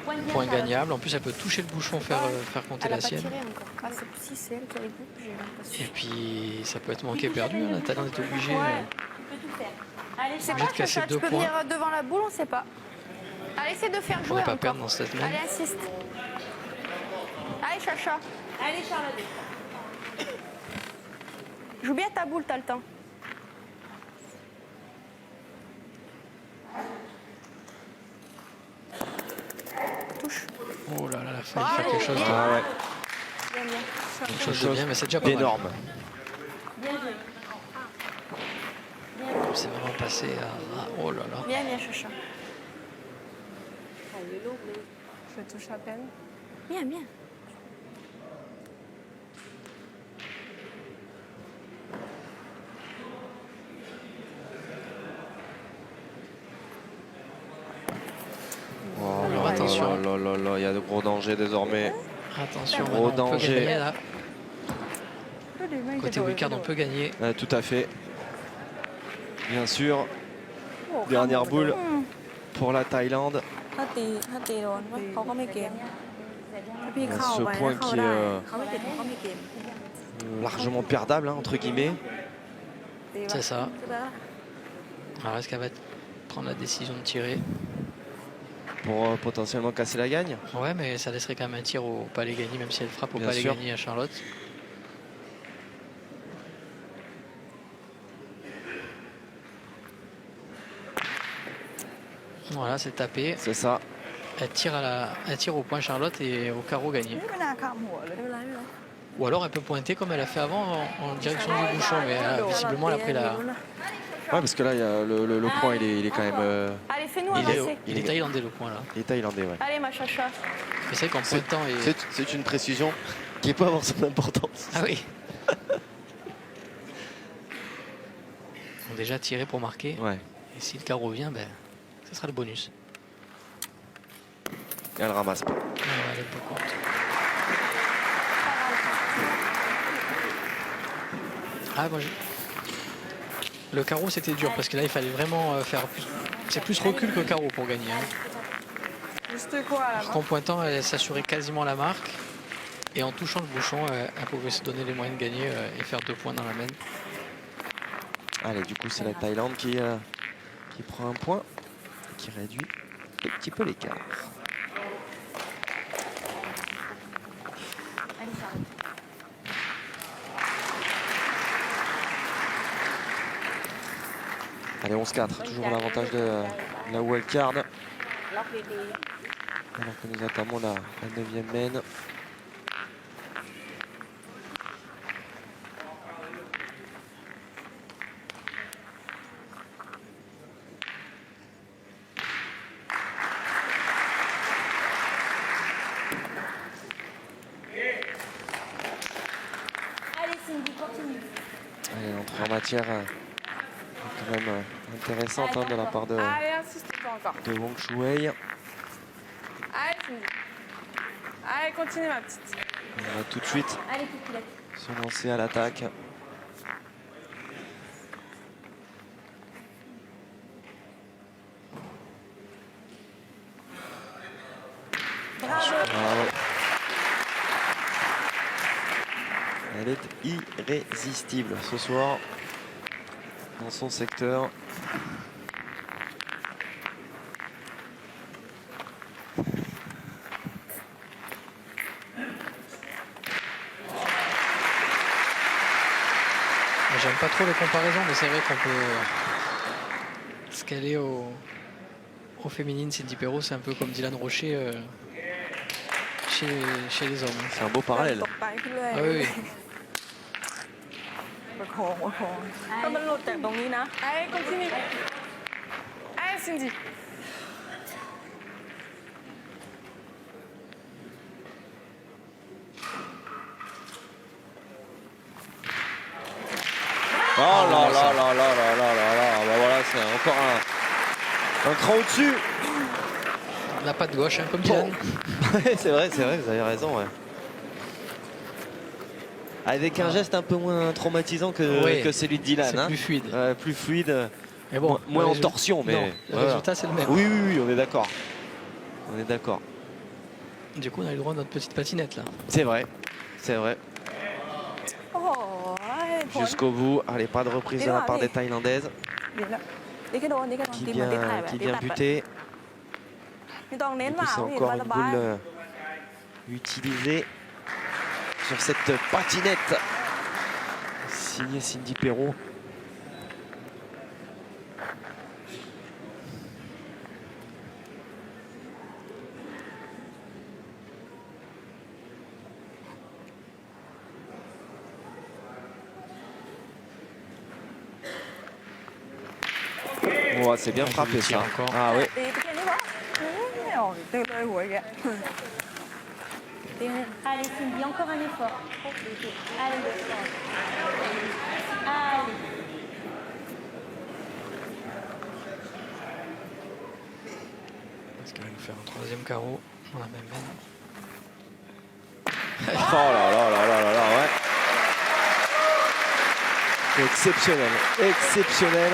Point bien, Point Charlotte. gagnable. En plus, elle peut toucher le bouchon, faire compter Elle a la pas sienne. tiré encore. Ah, si c'est elle qui aurait dû, j'ai l'impression. Et puis, ça peut être manqué perdu. Hein. La Thaïlande est obligée. Ouais, tu peux tout faire. Allez, C'est Obligé pas de casser Chacha, 2 tu peux points. venir devant la boule, on sait pas. Allez, essaie de faire Pour jouer ne pas encore. perdre dans cette main. Allez, insiste. Allez, Chacha. Allez, Charlotte. Joue bien ta boule, t'as le temps. Touche. Oh là là, il fallait faire quelque chose, Ah ouais, Bien, bien. quelque chose de bien, mais c'est déjà pas mal. d'énorme. Bien joué. C'est vraiment passé à... Oh là là. Bien, bien, Chacha. Je touche à peine. Bien, bien. Oh Alors, là attention. là là là, il y a de gros dangers désormais. Attention, Gros maintenant, on peut danger. gagner là. ก็ดีไม่กระ Côté โดด wildcard, on peut gagner. Tout à fait. Bien sûr, โอ้โห dernière boule อืม pour la Thaïlande. ถ้าตีโดนเขาก็ไม่เกม ถ้าพี่เข้า Ce ไป point เข้า qui ได้ est เขาไม่ติดเขาก็ไม่เกม largement perdable, hein, entre guillemets. ตีปะ C'est ça. ใช่ปะ Alors, est-ce qu'elle va prendre la décision de tirer? Pour potentiellement casser la gagne. Ouais, mais ça laisserait quand même un tir au palais gagné, même si elle frappe au Bien palais sûr. gagné à Charlotte. Voilà, c'est tapé. C'est ça. Elle tire au point Charlotte et au carreau gagné. นี่ไม่น่าข้ามหัวเลยไม่เป็นไรไม่เป็นไร Ou alors elle peut pointer comme elle a fait avant en direction du bouchon, mais visiblement elle a pris la... Ouais, parce que là, il y a le point, il est quand même. Allez, fais-nous Il est, avancer. il est thaïlandais le point là. Il est thaïlandais, ouais. Allez, ma Chacha. Mais c'est vrai qu'en pointant et... C'est une précision qui peut avoir son importance. Ah oui. Ils ont déjà tiré pour marquer. Ouais. Et si le carreau vient, ben, ce sera le bonus. Et elle ramasse pas. Ah ouais, elle est pas courte. Ah, moi, le carreau c'était dur parce que là il fallait vraiment faire plus... C'est plus recul que carreau pour gagner. Hein. Juste quoi à la Alors main? qu'en pointant, elle s'assurait quasiment la marque. Et en touchant le bouchon, elle pouvait se donner les moyens de gagner et faire 2 points dans la main. Allez, du coup, c'est la Thaïlande qui prend un point, qui réduit un petit peu l'écart. Allez, Charlotte. Allez, 11-4, toujours l'avantage de la wildcard. Lock les dés. Alors que nous entamons la 9e main. Allez, Cindy, continue. Allez, l'entrée en matière quand même intéressante, hein, de la part de Allez, insiste pas encore. Wong Shuwei. Allez, Cindy. Allez, continue, ma petite. On va tout de suite Allez, Coupilette. se lancer à l'attaque. Bravo. Elle est irrésistible ce soir dans son secteur. J'aime pas trop les comparaisons, mais c'est vrai qu'on peut scaler au féminine. Cindy Perrault, c'est un peu comme Dylan Rocher chez les hommes. C'est un beau parallèle. ตกไปขึ้นเรื่อย Ah oui, oui. ประคองประคองถ้ามันหลุดจากตรงนี้นะ Allez, continue. Allez, Cindy. Oh là là là là là là là là. Bah voilà, c'est encore un cran au-dessus. La patte gauche, hein, comme Dylan. C'est vrai, vous avez raison. Ouais. Avec un geste un peu moins traumatisant Ouais. que celui de Dylan. C'est Hein. plus fluide. Plus fluide, Mais bon, moins le en résultat- torsion. Mais non, le voilà. résultat, c'est le même. Oui, oui, oui, on est d'accord. On est d'accord. Du coup, on a eu le droit à notre petite patinette là. C'est vrai, c'est vrai. โอ้โหผล Jusqu'au bout. Allez, pas de reprise de la part des Thaïlandaises เดี๋ยวนะนี่ก็โดนนี่ก็โดน qui ตีเหมือน vient, ตีไข่แบบ qui ตี vient ตัดแบบ buter. ไม่ต้องเน้น Du ห coup, มา c'est เห็น encore ว่า une สบาย boule utilisée sur cette patinette signée Cindy Perrault. Oh, c'est bien Un frappé joli tir ça. encore. Ah oui. ตีไปแค่นี้วะไม่ออกตีเลยหัวแก Allez, Cindy, encore un effort. Allez. Allez. Est-ce qu'elle va nous faire un troisième carreau dans la même veine? Oh là là là là là là, ouais. C'est exceptionnel, exceptionnel.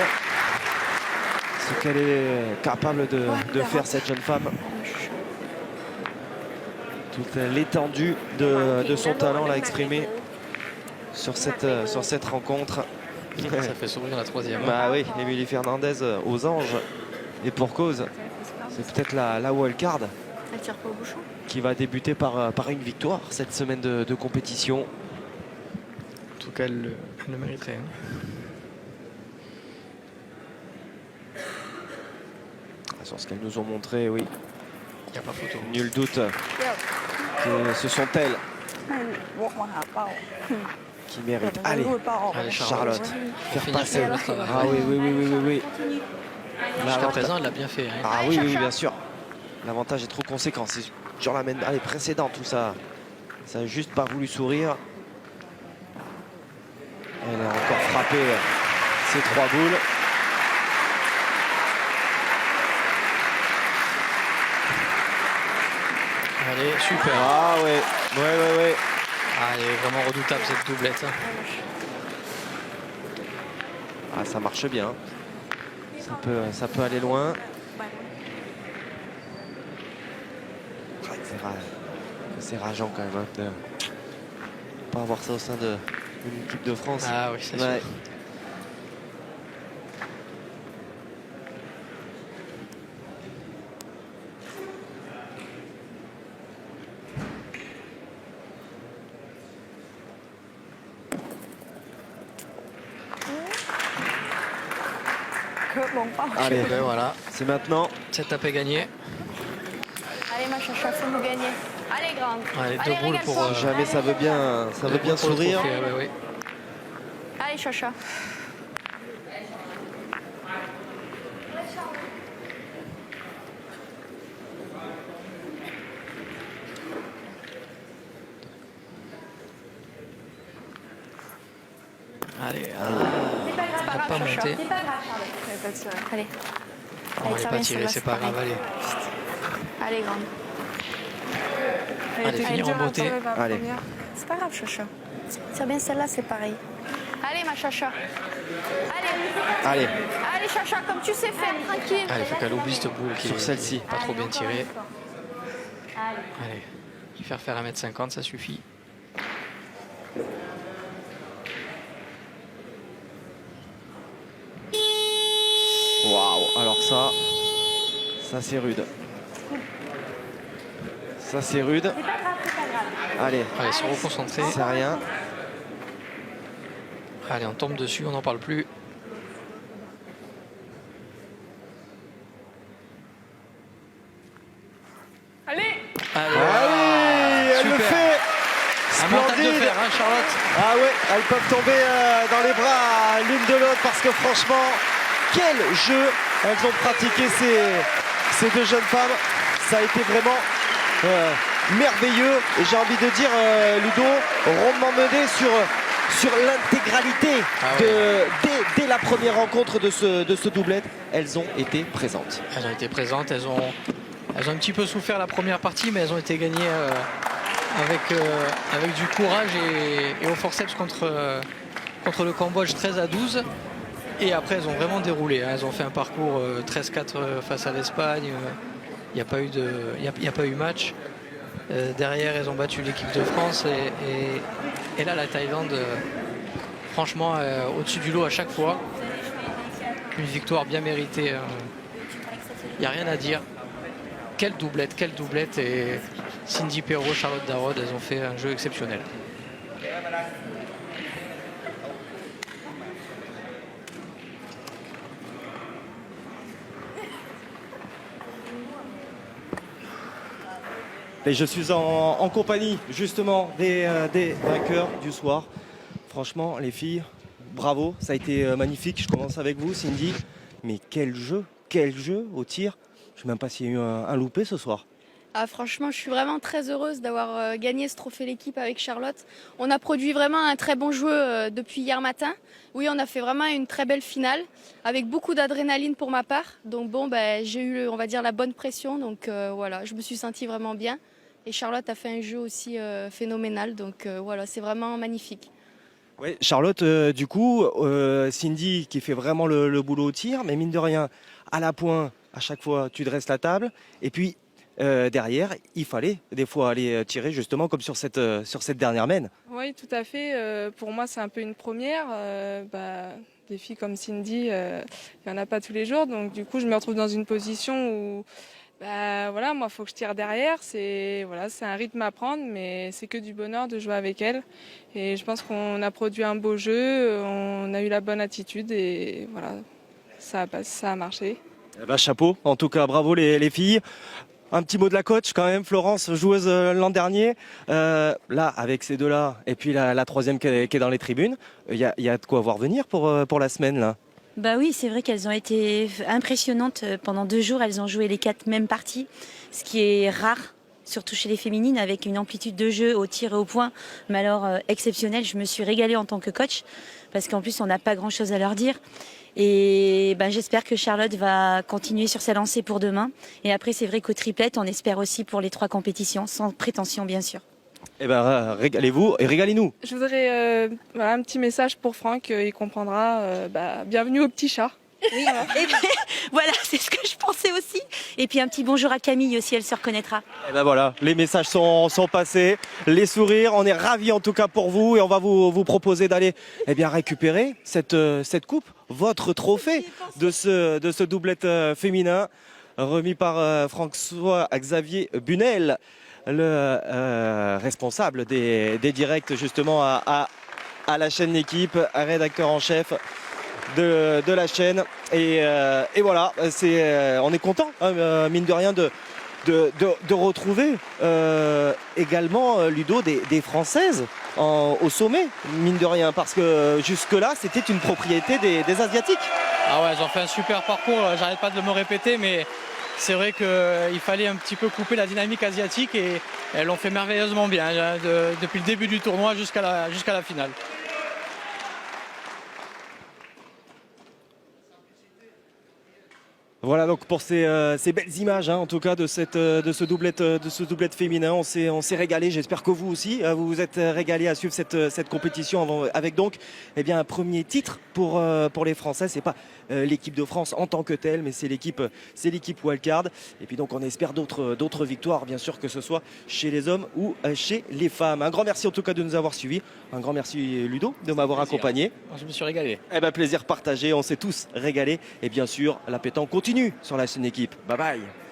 Ce qu'elle est capable de faire cette jeune femme. Toute l'étendue de son talent l'a exprimé sur cette rencontre. Ça fait sourire la troisième. Bah oui, Émilie Fernandez aux anges. Et pour cause, c'est peut-être la wildcard Elle tire pas au bouchon. qui va débuter par une victoire cette semaine de compétition. En tout cas, elle le mériterait. Hein. Sur ce qu'elles nous ont montré, oui, Il n'y a pas photo. nul doute เดี๋ยว que ce sont elles ให้วกมาหาเป้า qui เดี๋ยว méritent. มันจะ Allez, รูดเป้าออกไป Allez, Charlotte, faire Finir passer. le travail. Ah oui, oui, oui, oui, oui, oui. Jusqu'à L'avantage- présent, elle l'a bien fait. Hein. Ah oui, oui, bien sûr. L'avantage est trop conséquent. C'est sur la précédente, tout ça. Ça a juste pas voulu sourire. Elle a encore frappé ces 3 boules. Allez, super. Ah ouais, ouais, ouais, ouais. Ah, elle est vraiment redoutable cette doublette. Hein. Ah, ça marche bien. Ça peut aller loin. Ah, c'est rageant quand même hein, de pas avoir ça au sein d'une équipe de France. Ah oui, c'est Ouais. sûr. Allez, Ben voilà, c'est maintenant. cette tape est gagnée. Allez, ma chacha, faut nous gagner. Allez, grande. Allez, deux boules pour, régale-toi. Si jamais ça veut bien Pour le sourire. trophée, ouais, ouais. Allez, chacha. Allez, C'est pas elle n'a grave, pas chacha. monté. C'est pas grave, Charlotte. Elle est pas tirée. Allez. Non, Allez, elle n'est ça pas vient, tirée, celle-là, c'est c'est pas grave, pareil. allez. Allez, grande. Elle Allez, était finir en dure à beauté. tirer, la Allez. première. C'est pas grave, chacha. Tire bien celle-là, c'est pareil. Allez, ma chacha. Allez. Allez, Allez, chacha, comme tu sais faire, tranquille. Allez, il faut qu'elle oublie cette boule qui sur est celle-ci. pas trop bien tirée. Allez. Allez, lui faire 1m50, ça suffit. Waouh, alors ça c'est rude. Ça c'est rude. C'est pas grave, c'est pas grave. Allez, Allez, se reconcentrer. c'est rien. Allez, on tombe dessus, on n'en parle plus. Allez. Allez, Allez Un mental de splendide. fer, hein, Charlotte. Ah ouais, elles peuvent tomber dans les bras l'une de l'autre parce que franchement, quel jeu elles ont pratiqué ces deux jeunes femmes. Ça a été vraiment merveilleux. Et j'ai envie de dire, Ludo, rondement mené sur l'intégralité dès la première rencontre de ce doublette. Elles ont été présentes. Elles ont été présentes, elles ont un petit peu souffert la première partie, mais elles ont été gagnées avec du courage et au forceps contre le Cambodge 13-12. Et après, elles ont vraiment déroulé. Elles ont fait un parcours 13-4 face à l'Espagne. Il n'y a pas eu match. Derrière, elles ont battu l'équipe de France. Et là, la Thaïlande, franchement, au-dessus du lot à chaque fois. Une victoire bien méritée. Il n'y a rien à dire. Quelle doublette. Et Cindy Perrault, Charlotte Darod, elles ont fait un jeu exceptionnel. Et je suis en compagnie justement des vainqueurs du soir. Franchement, les filles, bravo, ça a été magnifique. Je commence avec vous, Cindy. Mais quel jeu au tir. Je ne sais même pas s'il y a eu un loupé ce soir. Ah, franchement, je suis vraiment très heureuse d'avoir gagné ce trophée l'équipe avec Charlotte. On a produit vraiment un très bon jeu depuis hier matin. Oui, on a fait vraiment une très belle finale avec beaucoup d'adrénaline pour ma part. Donc bon, j'ai eu, on va dire, la bonne pression. Donc voilà, je me suis sentie vraiment bien. Et Charlotte a fait un jeu aussi phénoménal. Donc voilà, c'est vraiment magnifique. Ouais, Charlotte, du coup, Cindy qui fait vraiment le boulot au tir, mais mine de rien, à la pointe, à chaque fois, tu dresses la table. Et puis derrière, il fallait des fois aller tirer justement comme sur cette dernière mène. Oui, tout à fait. Pour moi, c'est un peu une première. Des filles comme Cindy, il n'y en a pas tous les jours. Donc du coup, je me retrouve dans une position où moi, il faut que je tire derrière. C'est un rythme à prendre, mais c'est que du bonheur de jouer avec elle. Et je pense qu'on a produit un beau jeu, on a eu la bonne attitude et voilà, ça a marché. Eh ben, chapeau, en tout cas, bravo les filles. Un petit mot de la coach quand même, Florence, joueuse l'an dernier. Là, avec ces deux-là, et puis la troisième qui est dans les tribunes, il y a de quoi voir venir pour la semaine là. Bah oui, c'est vrai qu'elles ont été impressionnantes pendant 2 jours. Elles ont joué les 4 mêmes parties, ce qui est rare, surtout chez les féminines, avec une amplitude de jeu au tir et au point, mais alors exceptionnelle. Je me suis régalée en tant que coach, parce qu'en plus, on n'a pas grand-chose à leur dire. Et j'espère que Charlotte va continuer sur sa lancée pour demain. Et après, c'est vrai qu'au triplette, on espère aussi pour les 3 compétitions, sans prétention bien sûr. Eh ben, régalez-vous et régalez-nous. Je voudrais un petit message pour Franck, il comprendra. Bienvenue au petit chat. Oui, et voilà, c'est ce que je pensais aussi. Et puis un petit bonjour à Camille aussi, elle se reconnaîtra. Et ben voilà, les messages sont passés, les sourires, on est ravis en tout cas pour vous et on va vous proposer d'aller récupérer cette coupe, votre trophée de ce doublette féminin remis par François-Xavier Bunel, le responsable des directs justement à la chaîne L'équipe, un rédacteur en chef de la chaîne et voilà, on est content mine de rien de retrouver également Ludo des Françaises au sommet, mine de rien, parce que jusque là c'était une propriété des Asiatiques. Ah ouais, elles ont fait un super parcours, j'arrête pas de me répéter, mais c'est vrai qu'il fallait un petit peu couper la dynamique asiatique et elles l'ont fait merveilleusement bien, depuis le début du tournoi jusqu'à la finale. Voilà donc pour ces belles images en tout cas de ce doublette féminin. On s'est régalé, j'espère que vous aussi vous vous êtes régalé à suivre cette compétition avec donc un premier titre pour les Français. C'est pas l'équipe de France en tant que telle, mais c'est l'équipe wildcard. Et puis donc on espère d'autres victoires, bien sûr, que ce soit chez les hommes ou chez les femmes. Un grand merci en tout cas de nous avoir suivis. Un grand merci Ludo de m'avoir accompagné. Je me suis régalé. Plaisir partagé, on s'est tous régalés. Et bien sûr, la pétanque continue sur la chaîne Équipe. Bye bye.